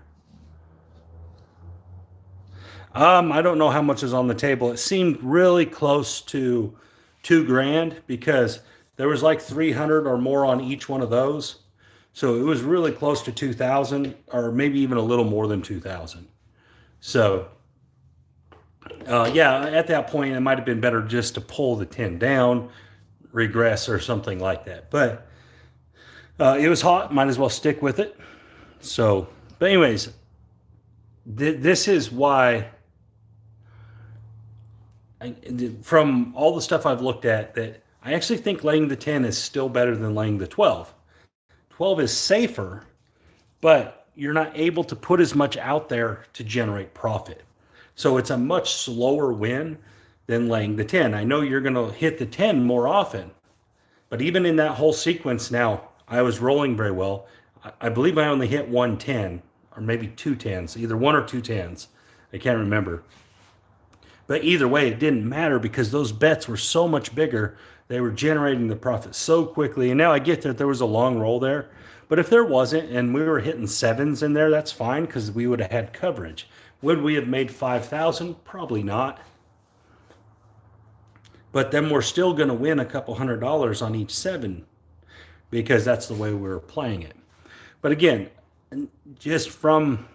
I don't know how much is on the table. It seemed really close to $2,000 because there was like 300 or more on each one of those. So it was really close to 2,000 or maybe even a little more than 2,000. So yeah, at that point, it might have been better just to pull the 10 down, regress or something like that. But it was hot. Might as well stick with it. So, but anyways, this is why, from all the stuff I've looked at, that I actually think laying the 10 is still better than laying the 12. 12 is safer, but you're not able to put as much out there to generate profit. So it's a much slower win than laying the 10. I know you're going to hit the 10 more often, but even in that whole sequence now, I was rolling very well. I believe I only hit 1 10 or maybe 2 10s, either 1 or 2 10s. I can't remember. But either way, it didn't matter because those bets were so much bigger. They were generating the profit so quickly. And now I get that there was a long roll there. But if there wasn't and we were hitting 7s in there, that's fine because we would have had coverage. Would we have made 5,000? Probably not. But then we're still going to win a couple $100 on each 7 because that's the way we were playing it. But again, just from...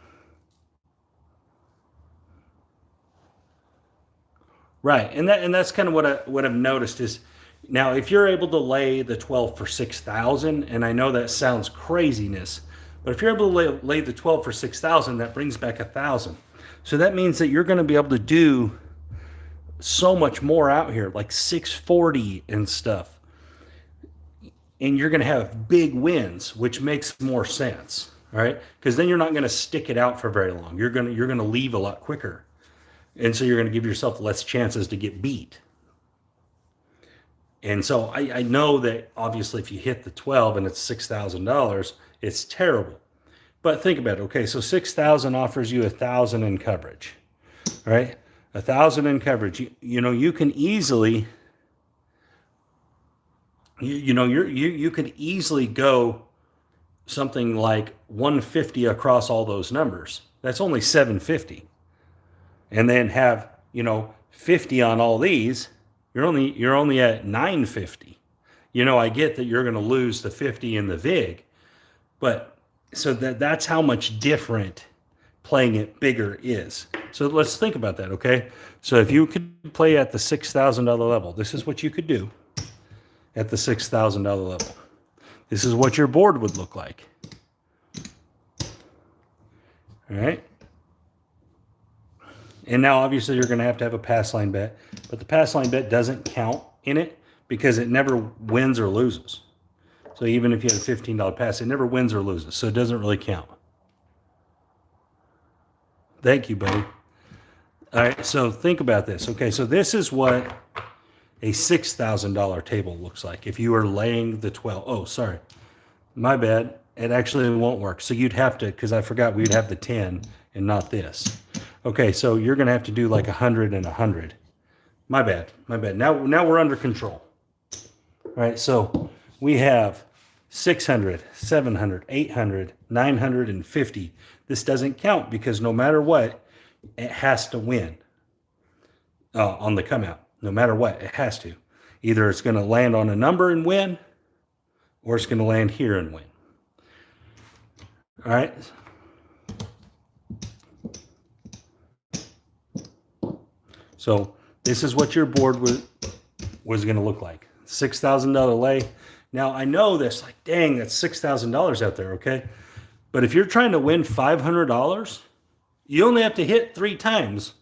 Right, and that's kind of what I've noticed is, now if you're able to lay the 12 for 6,000, and I know that sounds craziness, but if you're able to lay the 12 for 6,000, that brings back 1,000. So that means that you're going to be able to do so much more out here, like 640 and stuff, and you're going to have big wins, which makes more sense, all right? Because then you're not going to stick it out for very long. You're going to leave a lot quicker. And so you're going to give yourself less chances to get beat. And so I know that obviously if you hit the 12 and it's $6,000, it's terrible. But think about it. Okay, so 6,000 offers you 1,000 in coverage, right? 1,000 in coverage. You can easily, you could easily go something like 150 across all those numbers. That's only 750. And then have 50 on all these, you're only at 950. I get that you're going to lose the 50 in the VIG, but so that's how much different playing it bigger is. So let's think about that, okay? So if you could play at the $6,000 level, this is what you could do at the $6,000 level. This is what your board would look like. All right. And now, obviously, you're going to have a pass line bet. But the pass line bet doesn't count in it because it never wins or loses. So even if you had a $15 pass, it never wins or loses. So it doesn't really count. Thank you, buddy. All right, so think about this. Okay, so this is what a $6,000 table looks like if you are laying the 12. Oh, sorry. My bad. It actually won't work. So you'd have to, because I forgot we'd have the 10 and not this. Okay, so you're going to have to do like 100 and 100. My bad. Now we're under control. All right, so we have 600, 700, 800, 950. This doesn't count because no matter what, it has to win on the come out. No matter what, it has to. Either it's going to land on a number and win, or it's going to land here and win. All right. So this is what your board was going to look like. $6,000 lay. Now I know this, like, dang, that's $6,000 out there, okay? But if you're trying to win $500, you only have to hit 3 times,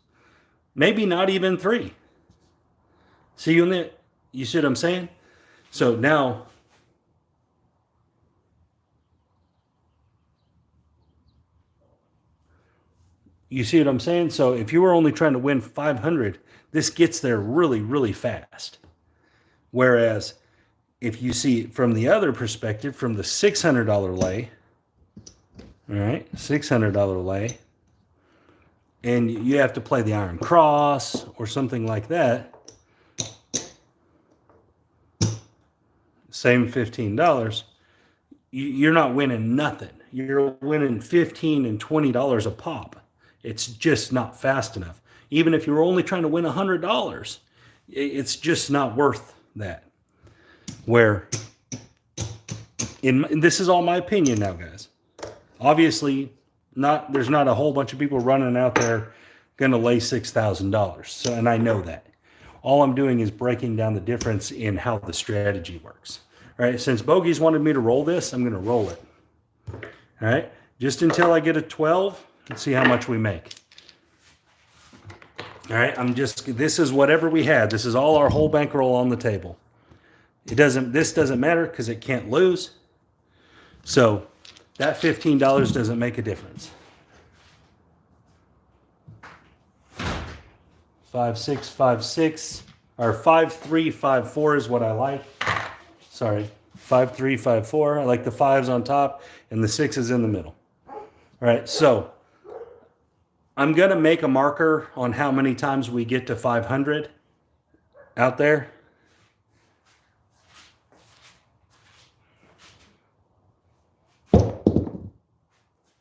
maybe not even 3. So you see what I'm saying? So now, you see what I'm saying? So if you were only trying to win 500, this gets there really, really fast. Whereas if you see it from the other perspective, from the $600 lay, all right, $600 lay, and you have to play the Iron Cross or something like that, same $15, you're not winning nothing. You're winning $15 and $20 a pop. It's just not fast enough. Even if you're only trying to win $100, it's just not worth that. Where, this is all my opinion now, guys. Obviously, there's not a whole bunch of people running out there going to lay $6,000. So, and I know that. All I'm doing is breaking down the difference in how the strategy works. All right, since Bogey's wanted me to roll this, I'm going to roll it. All right, just until I get a 12 and see how much we make. All right, this is whatever we had. This is all our whole bankroll on the table. This doesn't matter because it can't lose. So that $15 doesn't make a difference. 5, 6, 5, 6, or 5, 3, 5, 4 is what I like. Sorry, 5, 3, 5, 4. I like the 5s on top and the 6s in the middle. All right, so I'm going to make a marker on how many times we get to 500 out there.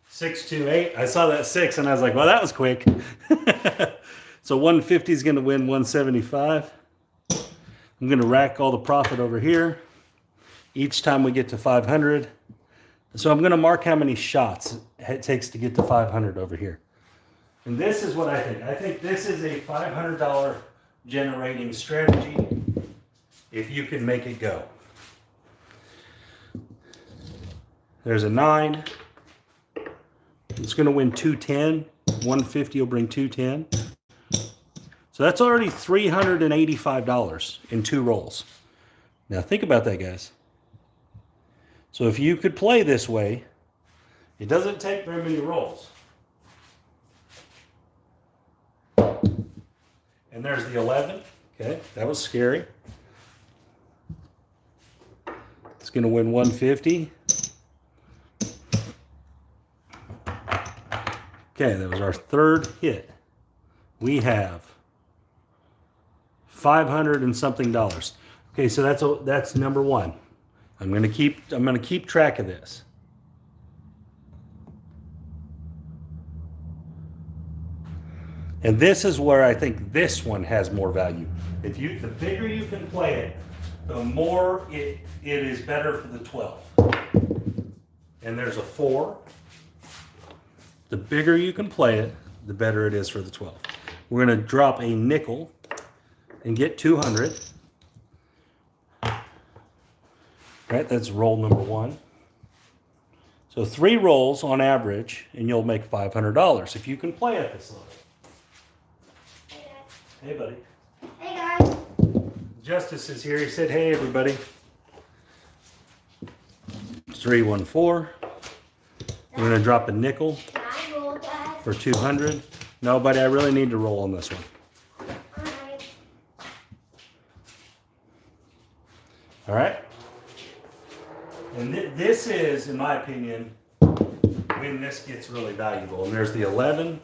Six, 2, 8. I saw that 6 and I was like, well, that was quick. So 150 is going to win 175. I'm going to rack all the profit over here each time we get to 500. So I'm going to mark how many shots it takes to get to 500 over here. And this is what I think. I think this is a $500 generating strategy if you can make it go. There's a 9. It's going to win 210. 150 will bring 210. So that's already $385 in 2 rolls. Now think about that, guys. So if you could play this way, it doesn't take very many rolls. And there's the 11. Okay, that was scary. It's going to win 150. Okay, that was our 3rd hit. We have 500 and something dollars. Okay, so that's number 1. I'm going to keep track of this. And this is where I think this one has more value. The bigger you can play it, the more it is better for the 12. And there's a 4. The bigger you can play it, the better it is for the 12. We're going to drop a nickel and get 200. Right, that's roll number 1. So 3 rolls on average, and you'll make $500 if you can play at this level. Hey, buddy. Hey, guys. Justice is here. He said, hey, everybody. 314. We're going to drop a nickel for 200. No, buddy, I really need to roll on this one. All right. And this is, in my opinion, when this gets really valuable. And there's the 11.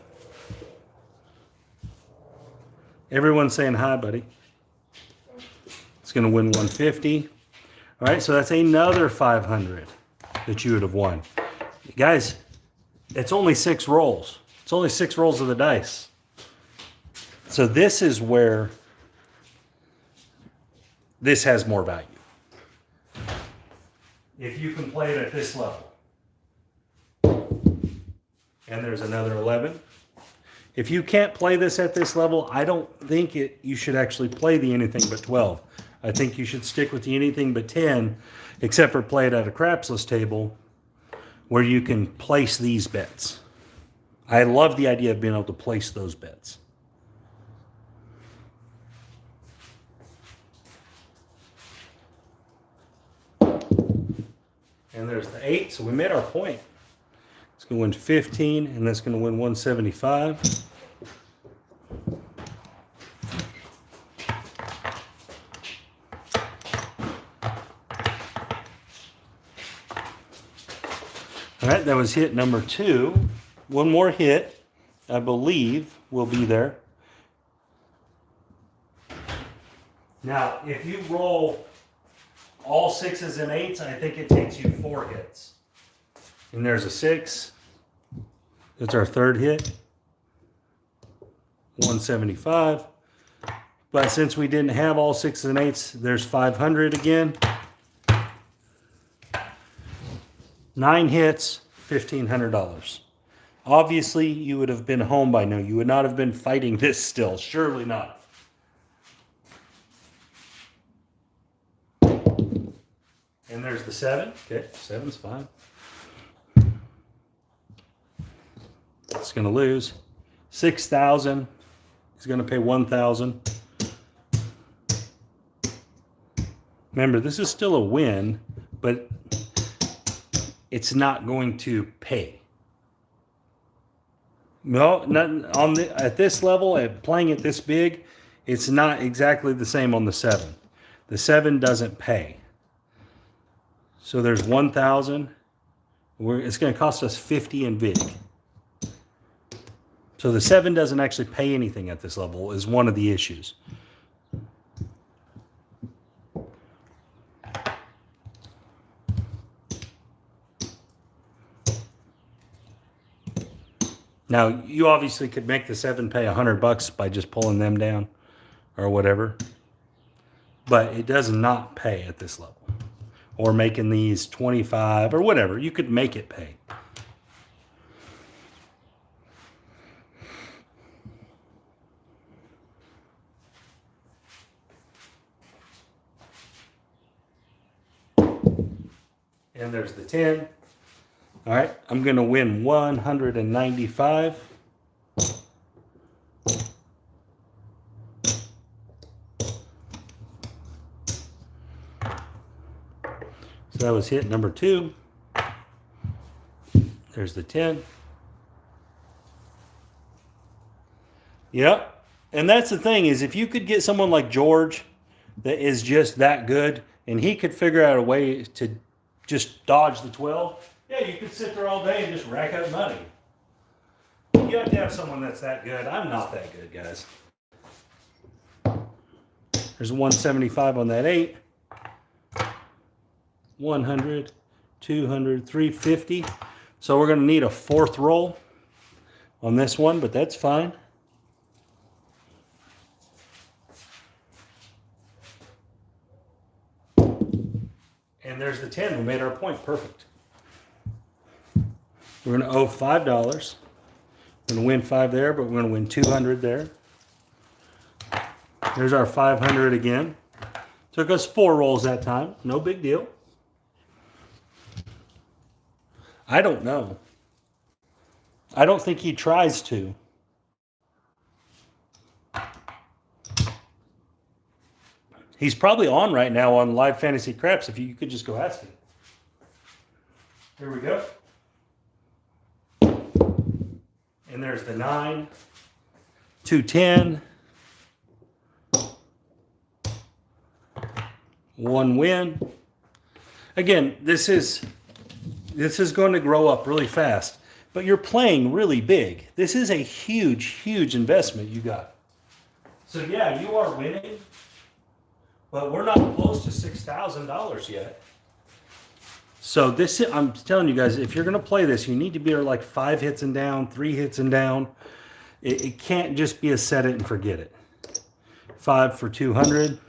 Everyone's saying hi, buddy. It's going to win 150. All right, so that's another 500 that you would have won. Guys, it's only 6 rolls. It's only 6 rolls of the dice. So this is where this has more value. If you can play it at this level. And there's another 11. If you can't play this at this level, I don't think you should actually play the anything but 12. I think you should stick with the anything but 10, except for play it at a crapsless table where you can place these bets. I love the idea of being able to place those bets. And there's the 8, so we made our point. It's going to win 15, and that's going to win 175. All right, that was hit number 2. One more hit, I believe, will be there. Now, if you roll all 6s and 8s, I think it takes you 4 hits. And there's a 6. That's our 3rd hit. 175. But since we didn't have all 6s and 8s, there's 500 again. 9 hits, $1,500. Obviously, you would have been home by now. You would not have been fighting this still. Surely not. And there's the 7. Okay, 7's fine. It's going to lose. 6,000. He's going to pay 1,000. Remember, this is still a win, but it's not going to pay. No, not on at this level, at playing it this big, it's not exactly the same on the 7. The 7 doesn't pay. So there's 1,000. It's going to cost us 50 in vig. So the 7 doesn't actually pay anything at this level is one of the issues. Now, you obviously could make the 7 pay $100 by just pulling them down or whatever. But it does not pay at this level. Or making these 25 or whatever. You could make it pay. And there's the 10. All right, I'm going to win 195. So that was hit number 2. There's the 10. Yep. And that's the thing is if you could get someone like George that is just that good and he could figure out a way to just dodge the 12, yeah, you could sit there all day and just rack up money. You have to have someone that's that good. I'm not that good, guys. There's 175 on that 8. 100, 200, 350. So we're going to need a 4th roll on this one, but that's fine. And there's the 10. We made our point. Perfect. We're going to owe $5. We're going to win 5 there, but we're going to win 200 there. There's our 500 again. Took us 4 rolls that time. No big deal. I don't know. I don't think he tries to. He's probably on right now on Live Fantasy Craps. If you could just go ask him. Here we go. And there's the 9. 210. 1 win. Again, this is going to grow up really fast, but you're playing really big. This is a huge, huge investment you got. So yeah, you are winning, but we're not close to $6,000 yet. So this, I'm telling you guys, if you're going to play this, you need to be like 5 hits and down, 3 hits and down. It can't just be a set it and forget it. 5 for 200.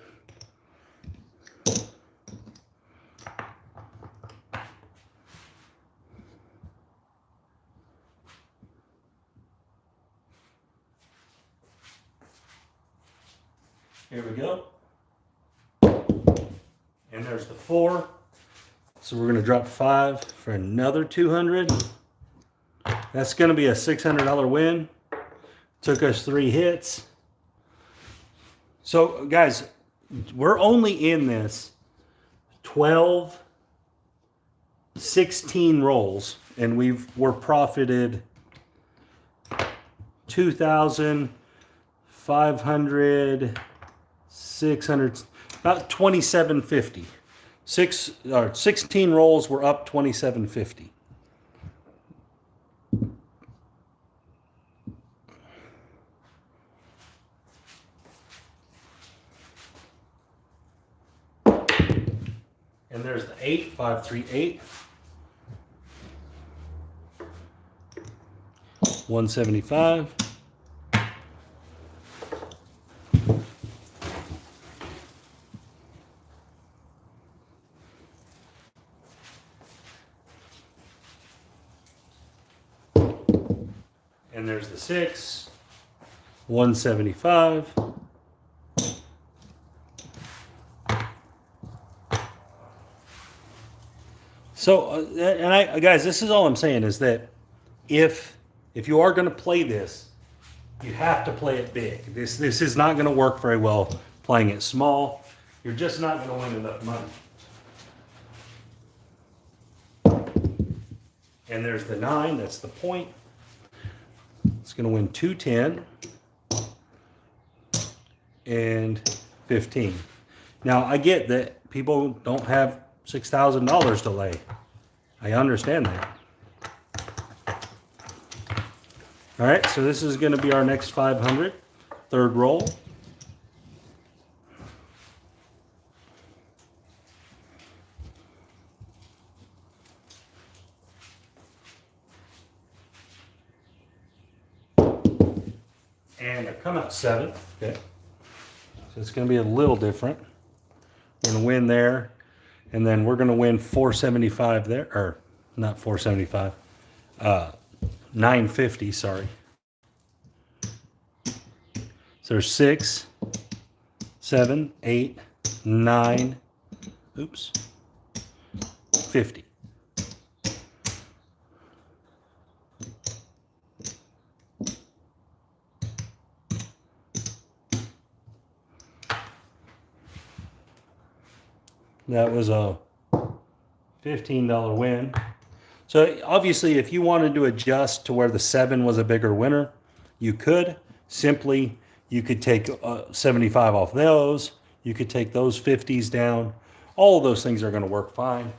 Here we go. And there's the 4. So we're going to drop 5 for another 200. That's going to be a $600 win. Took us 3 hits. So guys, we're only in this 12, 16 rolls, and we're profited 2,500, 600, about 2,750. 16 rolls, we're up 2,750. And there's the 8, 5, 3, 8. 175. And there's the 6, 175. So, guys, this is all I'm saying is that if you are going to play this, you have to play it big. This is not going to work very well playing it small. You're just not going to win enough money. And there's the 9. That's the point. It's going to win 210 and 15. Now, I get that people don't have $6,000 to lay. I understand that. All right, so this is going to be our next 500, third roll. And I come out 7. Okay, so it's going to be a little different. We're going to win there, and then we're going to win 475 there, or not 475, 950. Sorry. So there's 6, 7, 8, 9. Oops. 50. That was a $15 win. So obviously, if you wanted to adjust to where the 7 was a bigger winner, you could. Simply, you could take 75 off those. You could take those 50s down. All of those things are going to work fine.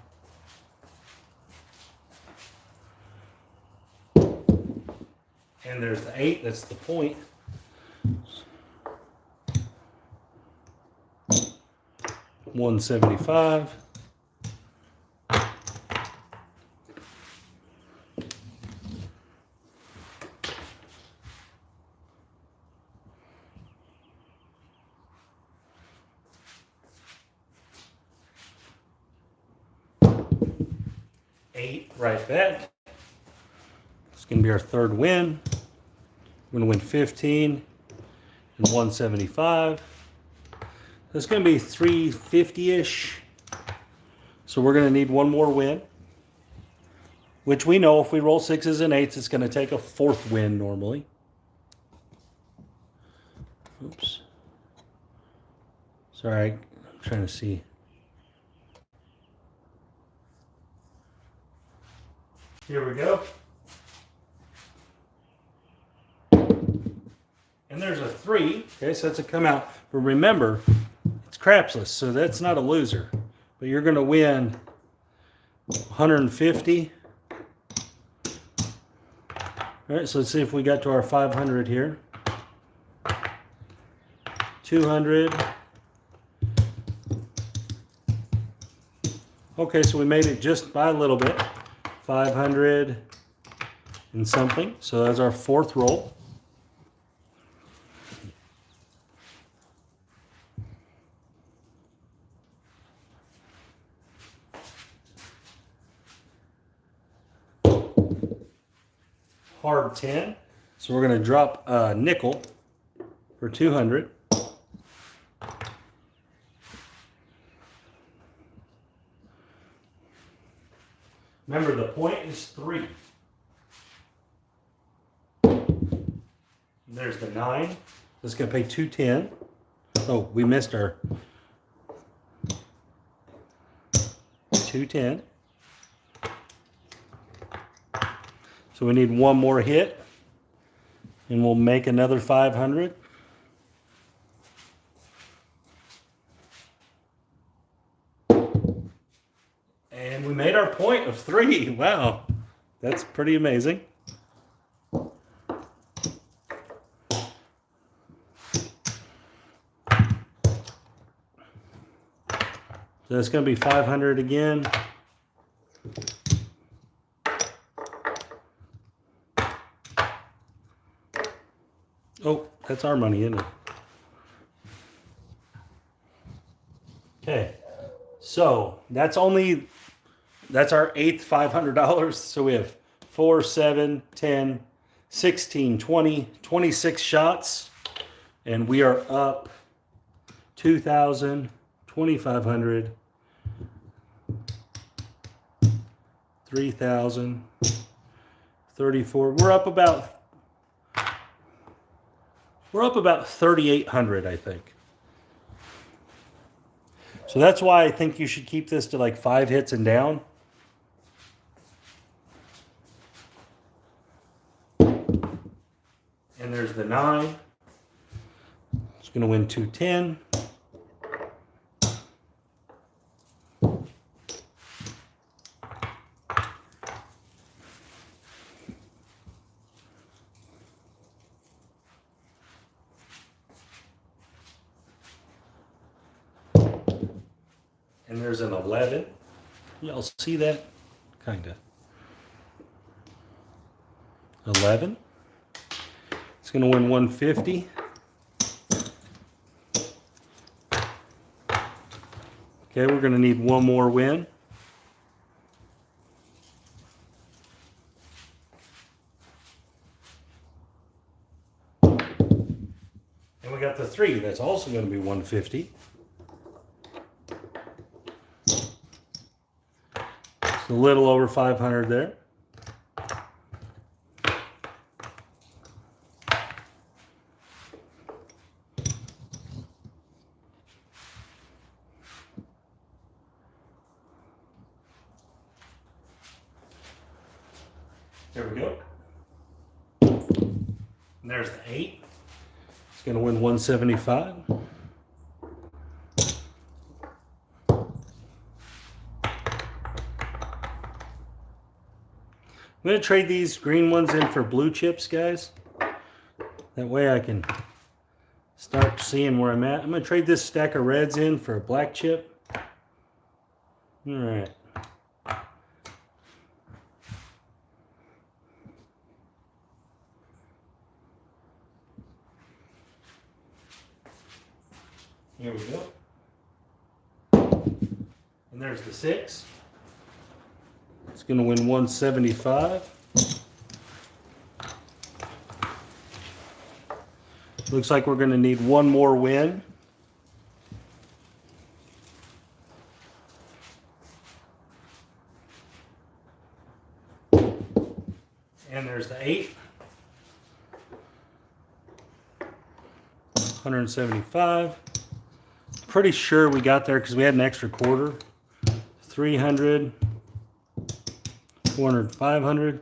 And there's the 8. That's the point. $175. Right back. It's going to be our third win. We're going to win 15 and 175. It's going to be 350-ish. So we're going to need one more win, which we know if we roll 6s and 8s, it's going to take a 4th win normally. Oops. Sorry, I'm trying to see. Here we go. And there's a 3. Okay, so that's a come out. But remember, it's crapsless, so that's not a loser. But you're going to win 150. All right, so let's see if we got to our 500 here. 200, Okay, so we made it just by a little bit. 500 and something. So that's our fourth roll. Hard 10. So we're going to drop a nickel for 200. Remember, the point is 3. There's the 9. That's going to pay 210. Oh, we missed our 210. So we need one more hit, and we'll make another 500. And we made our point of 3. Wow, that's pretty amazing. So it's going to be 500 again. Oh, that's our money, isn't it? Okay, so that's our 8th $500. So we have 4, 7, 10, 16, 20, 26 shots, and we are up 2,000, 2,500, 3,000, 34. We're up about 3,800, I think. So that's why I think you should keep this to like 5 hits and down. And there's the 9. It's going to win 210. And there's an 11. Y'all see that? Kind of. 11. It's going to win 150. Okay, we're going to need one more win. And we got the 3. That's also going to be 150. It's a little over 500 there. There we go. And there's the 8. It's going to win 175. I'm going to trade these green ones in for blue chips, guys. That way I can start seeing where I'm at. I'm going to trade this stack of reds in for a black chip. All right. Here we go. And there's the 6. It's going to win 175. Looks like we're going to need one more win. And there's the 8. 175. Pretty sure we got there because we had an extra quarter. 300. 400, 500.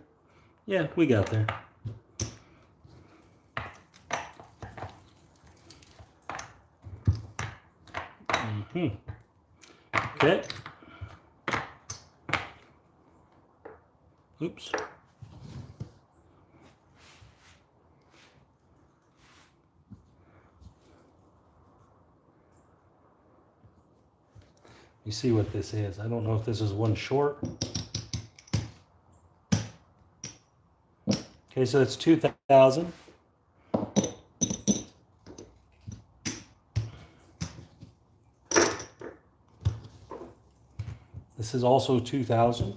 Yeah, we got there. Okay. Oops. You see what this is. I don't know if this is one short. Okay, so it's 2,000. This is also 2,000.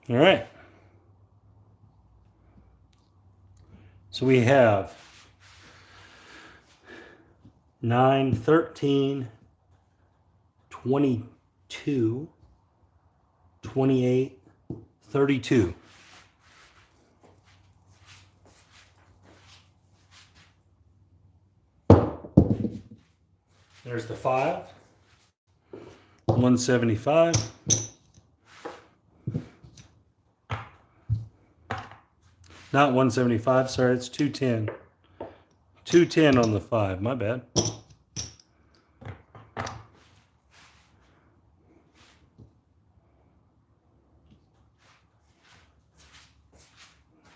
All right. So we have 9, 13, 22, 28, 32. There's the 5, 175. Not 175, sorry, it's 210. 210 on the 5, my bad.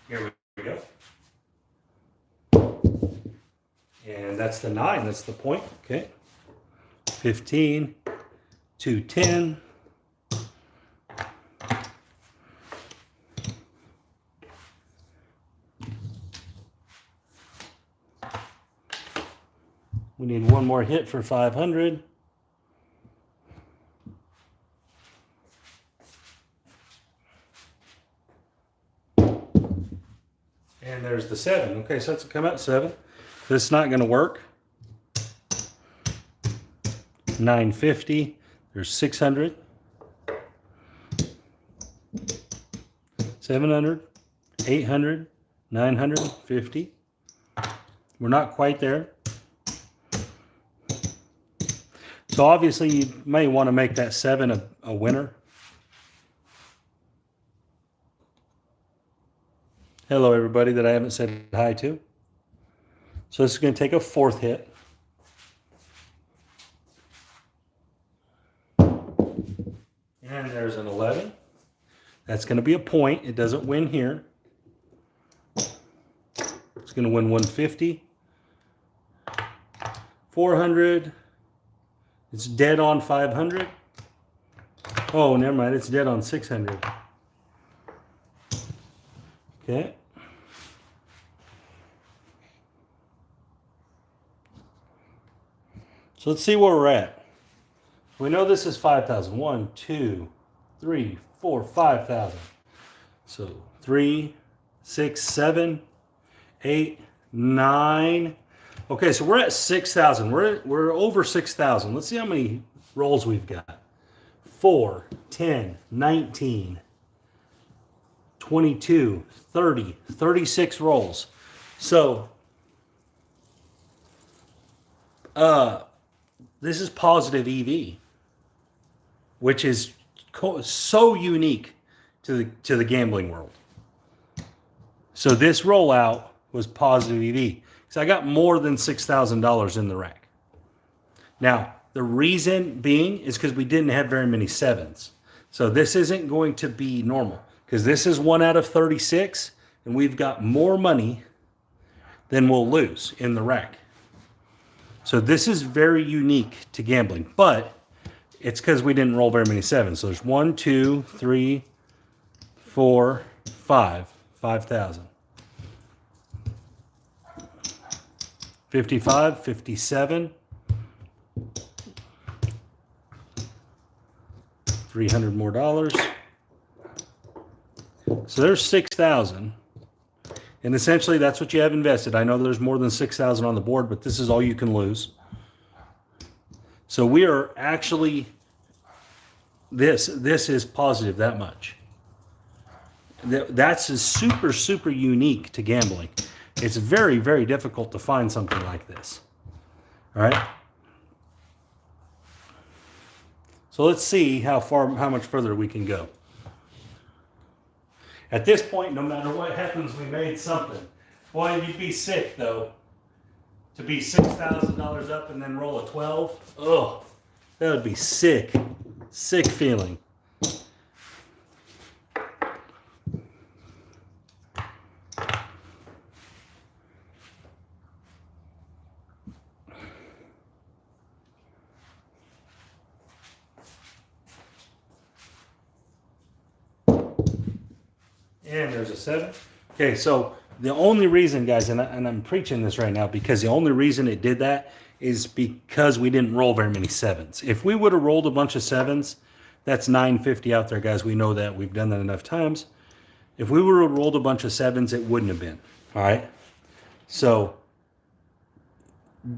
Here we go. And that's the 9, that's the point, okay. 15, 210. We need one more hit for 500. And there's the 7. Okay, so it's come out 7. This is not going to work. 950. There's 600. 700. 800. 950. We're not quite there. So obviously you may want to make that 7 a winner. Hello everybody that I haven't said hi to. So this is going to take a 4th hit. And there's an 11. That's going to be a point. It doesn't win here. It's going to win 150. 400. It's dead on 500. Oh, never mind. It's dead on 600. Okay. So let's see where we're at. We know this is 5,000. 1, 2, 3, 4, 5,000. So 3, 6, 7, 8, 9. Okay, so we're at 6,000. We're over 6,000. Let's see how many rolls we've got. 4, 10, 19, 22, 30, 36 rolls. So this is positive EV, which is so unique to the gambling world. So this rollout was positive EV. So I got more than $6,000 in the rack. Now, the reason being is because we didn't have very many 7s. So this isn't going to be normal because this is 1 out of 36 and we've got more money than we'll lose in the rack. So this is very unique to gambling, but it's because we didn't roll very many 7s. So there's 1, 2, 3, 4, 5, 5,000. 55, 57, 300 more dollars. So there's 6,000. And essentially that's what you have invested. I know there's more than 6,000 on the board, but this is all you can lose. So we are actually, this is positive that much. That's super, super unique to gambling. It's very, very difficult to find something like this. All right. So let's see how much further we can go. At this point, no matter what happens, we made something. Boy, you'd be sick though. To be $6,000 up and then roll a 12. Oh, that would be sick. Sick feeling. And there's a 7. Okay, so the only reason, guys, and I'm preaching this right now, because the only reason it did that is because we didn't roll very many 7s. If we would have rolled a bunch of 7s, that's 950 out there, guys. We know that. We've done that enough times. If we would have rolled a bunch of 7s, it wouldn't have been. All right? So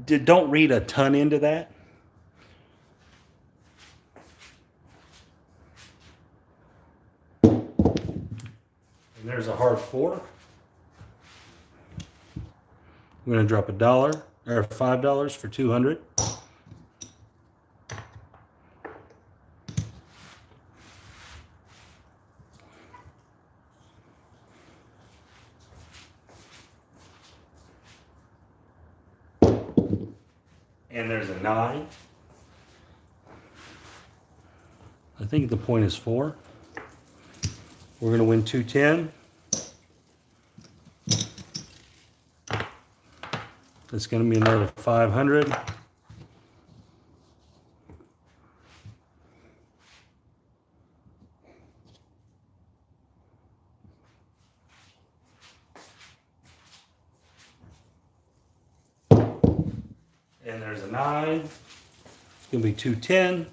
don't read a ton into that. And there's a hard 4. I'm going to drop $1 or $5 for 200. And there's a 9. I think the point is 4. We're going to win 210. It's going to be another 500. And there's a 9. It's going to be 210.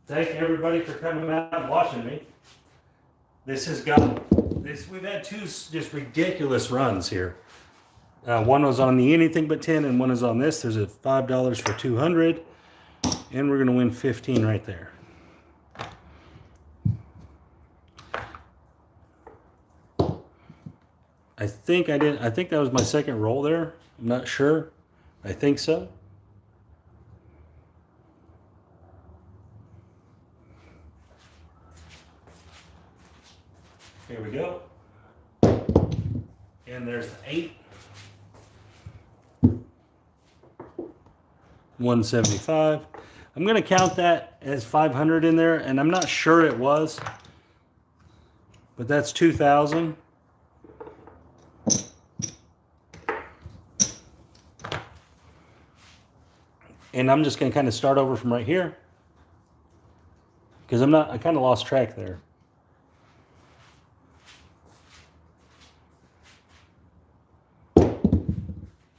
Thank everybody for coming out and watching me. This has got this. We've had 2 just ridiculous runs here. One was on the anything but 10, and one is on this. There's a $5 for 200, and we're going to win 15 right there. I think I did. I think that was my second roll there. I'm not sure. I think so. Here we go. And there's the 8. 175. I'm going to count that as 500 in there, and I'm not sure it was, but that's 2,000. And I'm just going to kind of start over from right here, because I kind of lost track there.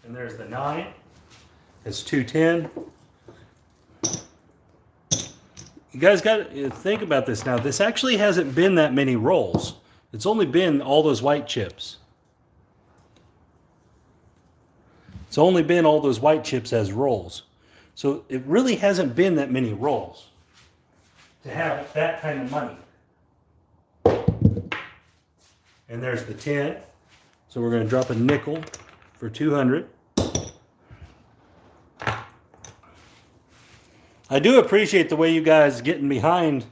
And there's the 9. It's 210. You guys got to think about this now. This actually hasn't been that many rolls. It's only been all those white chips. It's only been all those white chips as rolls. So it really hasn't been that many rolls to have that kind of money. And there's the 10. So we're going to drop a nickel for 200. I do appreciate the way you guys getting behind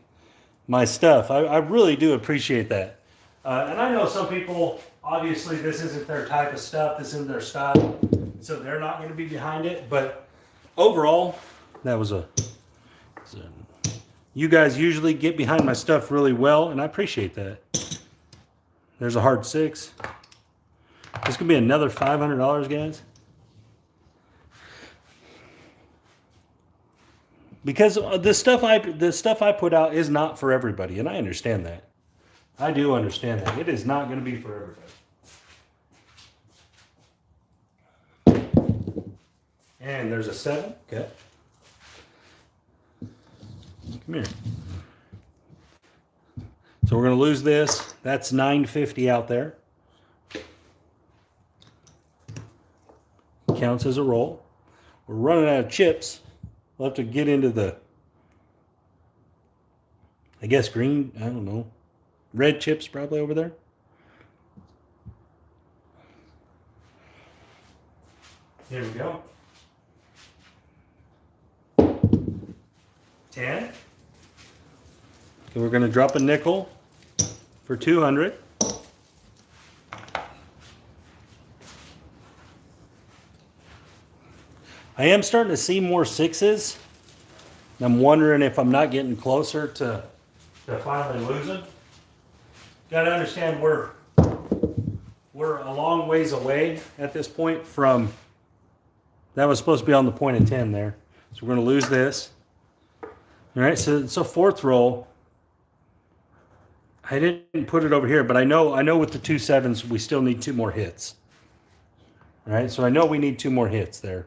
my stuff. I really do appreciate that. And I know some people, obviously this isn't their type of stuff, this isn't their style, so they're not going to be behind it. But overall, that was you guys usually get behind my stuff really well, and I appreciate that. There's a hard 6. This could be another $500, guys. Because the stuff I put out is not for everybody, and I understand that. I do understand that. It is not going to be for everybody. And there's a 7. Okay. Come here. So we're going to lose this. That's 950 out there. Counts as a roll. We're running out of chips. We'll have to get into the, I guess, green, I don't know, red chips probably over there. Here we go. 10. Okay, we're going to drop a nickel for 200. I am starting to see more 6s. I'm wondering if I'm not getting closer to finally losing. Got to understand we're a long ways away at this point from That was supposed to be on the point of 10 there. So we're going to lose this. All right, so it's a fourth roll. I didn't put it over here, but I know with the 2 7s, we still need 2 more hits. All right, so I know we need 2 more hits there.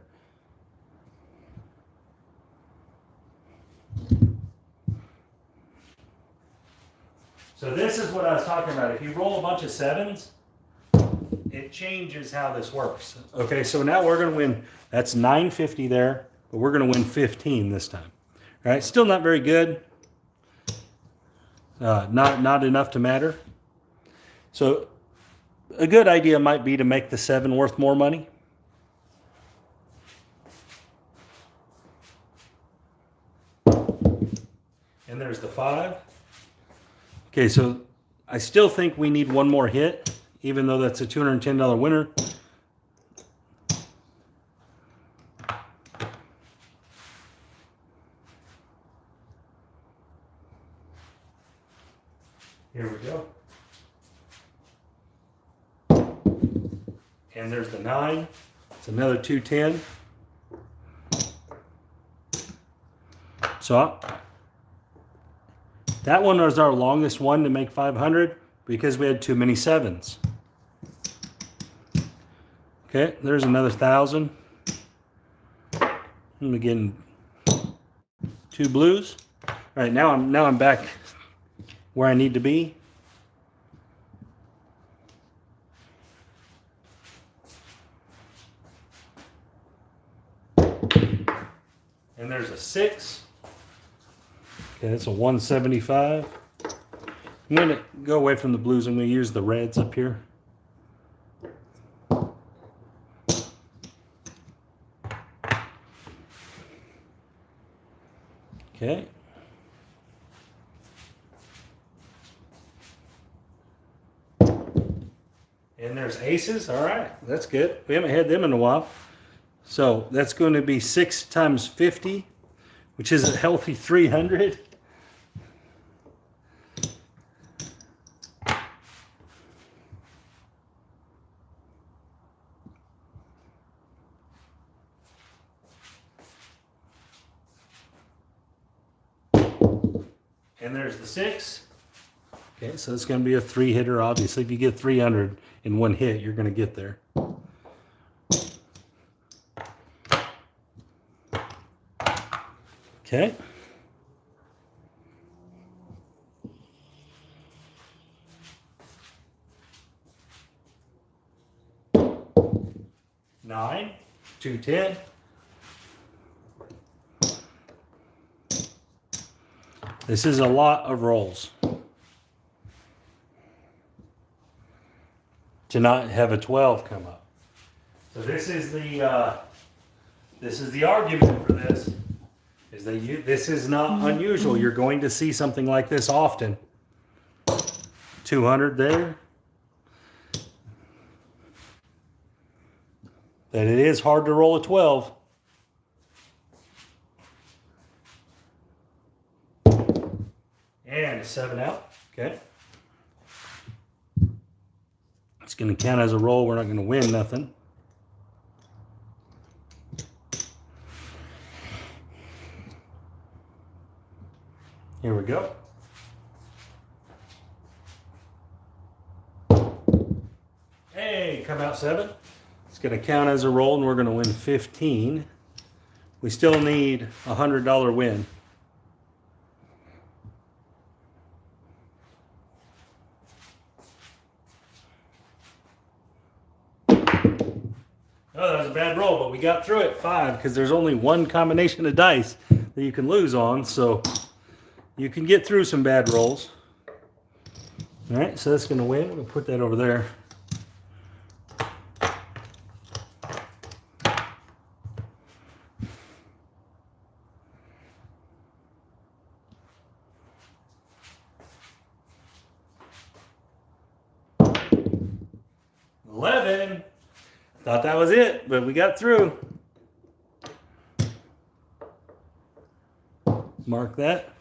So this is what I was talking about. If you roll a bunch of 7s, it changes how this works. Okay, so now we're going to win. That's $9.50 there, but we're going to win 15 this time. All right, still not very good. Not enough to matter. So a good idea might be to make the 7 worth more money. And there's the 5. Okay, so I still think we need 1 more hit, even though that's a $210 winner. Here we go. And there's the 9. It's another 210. So that one was our longest one to make 500 because we had too many 7s. Okay, there's another 1,000. I'm getting 2 blues. All right, now I'm back where I need to be. And there's a 6. Okay, that's a 175. I'm going to go away from the blues. I'm going to use the reds up here. Okay. And there's aces. All right, that's good. We haven't had them in a while. So that's going to be 6 times 50, which is a healthy 300. And there's the 6. Okay, so it's going to be a 3-hitter. Obviously, if you get 300 in 1 hit, you're going to get there. Okay. Nine, 210. This is a lot of rolls to not have a 12 come up. So this is the argument for this. Is that this is not unusual. You're going to see something like this often. 200 there. That it is hard to roll a 12. And a 7 out. Okay. It's going to count as a roll. We're not going to win nothing. Here we go. Hey, come out 7. It's going to count as a roll, and we're going to win 15. We still need a $100 win. Oh, that was a bad roll, but we got through it. 5, because there's only one combination of dice that you can lose on, so you can get through some bad rolls. All right, so that's going to win. We'll put that over there. Thought that was it, but we got through. Mark that.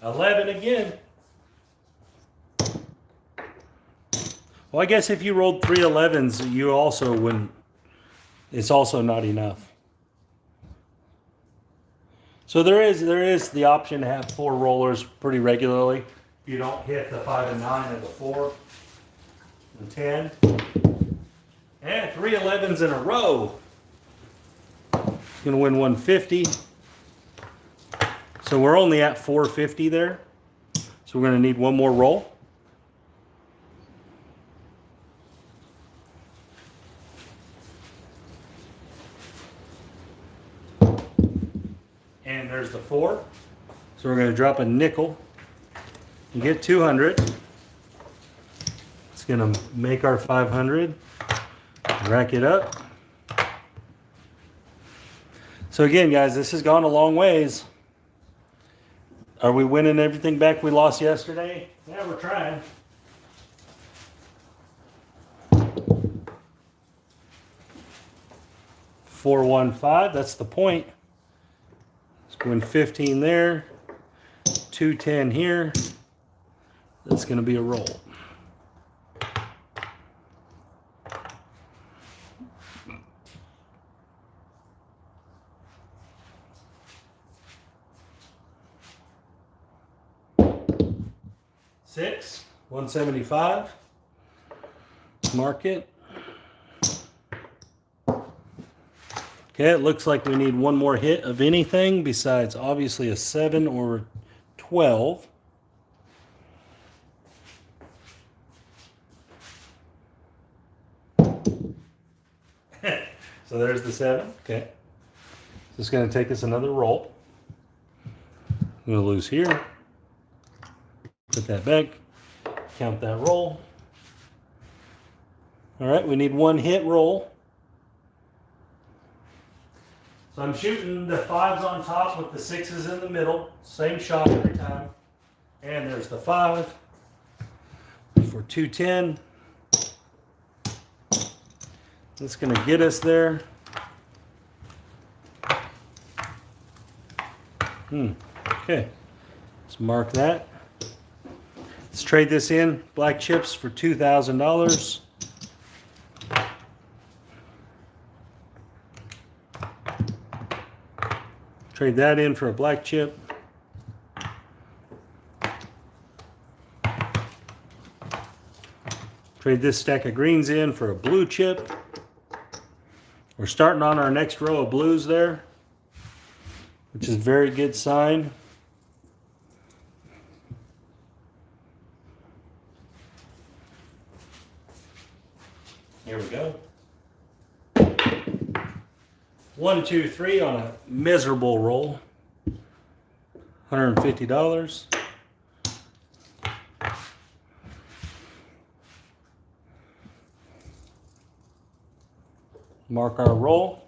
11 again. Well, I guess if you rolled 3 11s, you also wouldn't. It's also not enough. So there is the option to have 4 rollers pretty regularly. If you don't hit the 5 and 9 and the 4 and 10. And 3 11s in a row. Gonna win 150. So we're only at 450 there. So we're gonna need one more roll. And there's the 4. So we're gonna drop a nickel and get 200. It's gonna make our 500. Rack it up. So again, guys, this has gone a long ways. Are we winning everything back we lost yesterday? Yeah, we're trying. $415, that's the point. Let's go in 15 there. 210 here. That's going to be a roll. Six, 175. Mark it. Okay, it looks like we need one more hit of anything besides obviously a 7 or 12. So there's the 7. Okay. So it's going to take us another roll. I'm going to lose here. Put that back. Count that roll. All right, we need one hit roll. So I'm shooting the 5s on top with the 6s in the middle. Same shot every time. And there's the 5 for 210. That's going to get us there. Okay. Let's mark that. Let's trade this in. Black chips for $2,000. Trade that in for a black chip. Trade this stack of greens in for a blue chip. We're starting on our next row of blues there, which is a very good sign. Here we go. 1, 2, 3 on a miserable roll. $150. Mark our roll.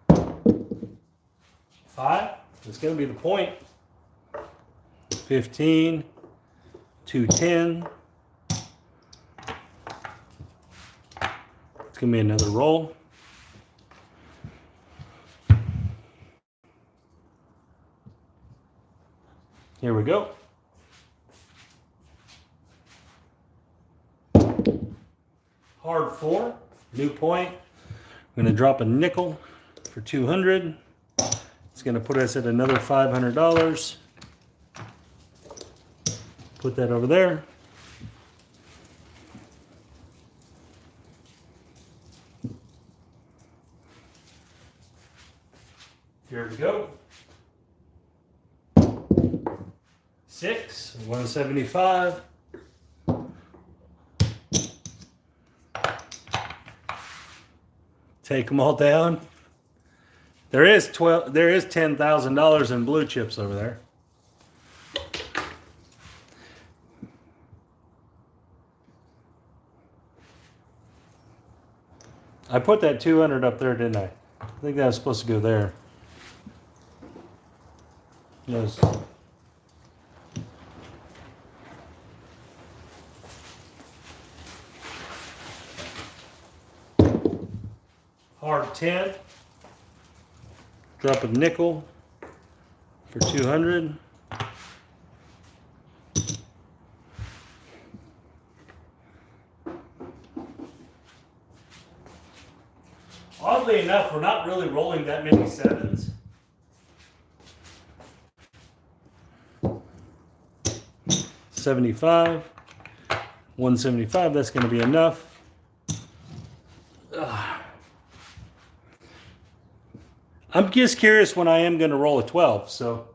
$5. It's going to be the point. 15. 210. It's going to be another roll. Here we go. Hard 4, new point. I'm going to drop a nickel for 200. It's going to put us at another $500. Put that over there. Here we go. 6, 175. Take them all down. There is $10,000 in blue chips over there. I put that 200 up there, didn't I? I think that was supposed to go there. Yes. Hard 10. Drop a nickel for 200. Oddly enough, we're not really rolling that many sevens. $75, $175, that's going to be enough. I'm just curious when I am going to roll a 12, so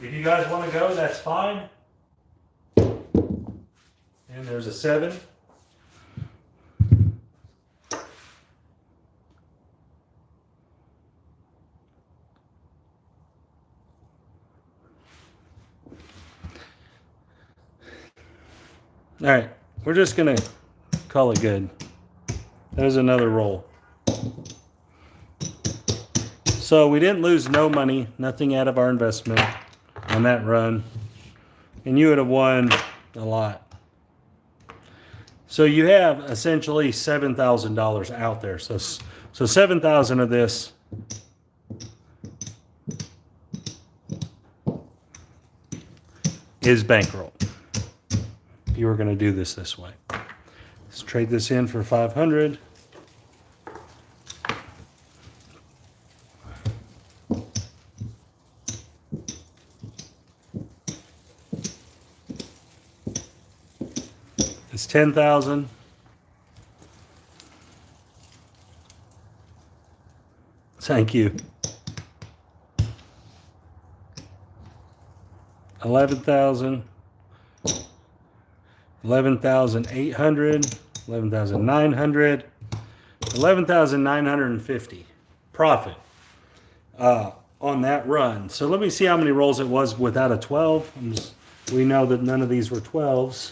if you guys want to go, that's fine. And there's a 7. All right, we're just going to call it good. There's another roll. So we didn't lose no money, nothing out of our investment on that run. And you would have won a lot. So you have essentially $7,000 out there. So 7,000 of this is bankroll. If you were going to do this way. Let's trade this in for 500. It's 10,000. Thank you. 11,000. 11,800. 11,900. 11,950 profit on that run. So let me see how many rolls it was without a 12. We know that none of these were 12s.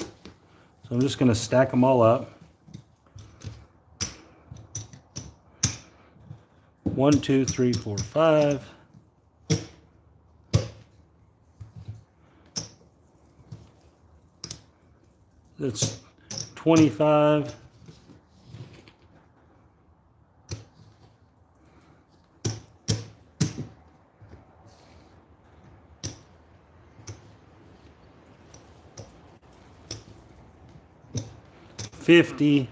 So I'm just going to stack them all up. 1, 2, 3, 4, 5. That's 25. $50.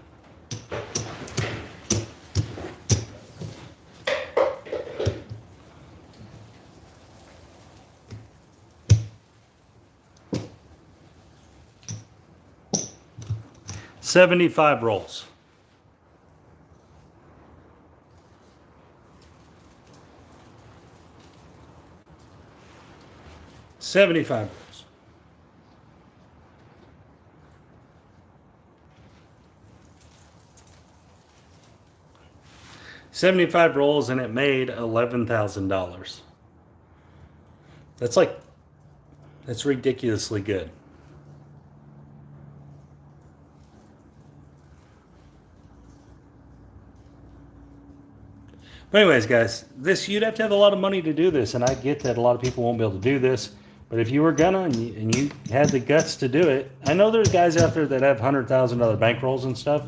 $75 rolls. $75 rolls. $75 rolls, and it made $11,000. That's ridiculously good. But anyways, guys, you'd have to have a lot of money to do this, and I get that a lot of people won't be able to do this. But if you were gonna and you had the guts to do it, I know there's guys out there that have $100,000 bankrolls and stuff.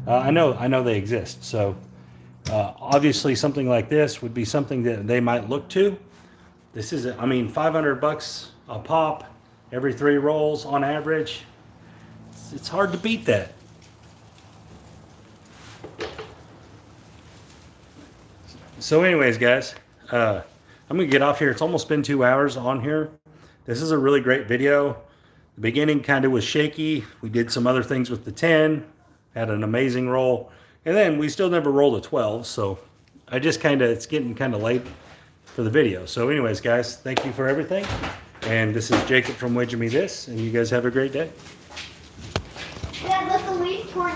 I know they exist. So obviously, something like this would be something that they might look to. This is, I mean, $500 a pop every 3 rolls on average. It's hard to beat that. So anyways, guys, I'm going to get off here. It's almost been 2 hours on here. This is a really great video. The beginning kind of was shaky. We did some other things with the 10, had an amazing roll. And then we still never rolled a 12. So it's getting kind of late for the video. So anyways, guys, thank you for everything. And this is Jacob from Wager Me This. And you guys have a great day.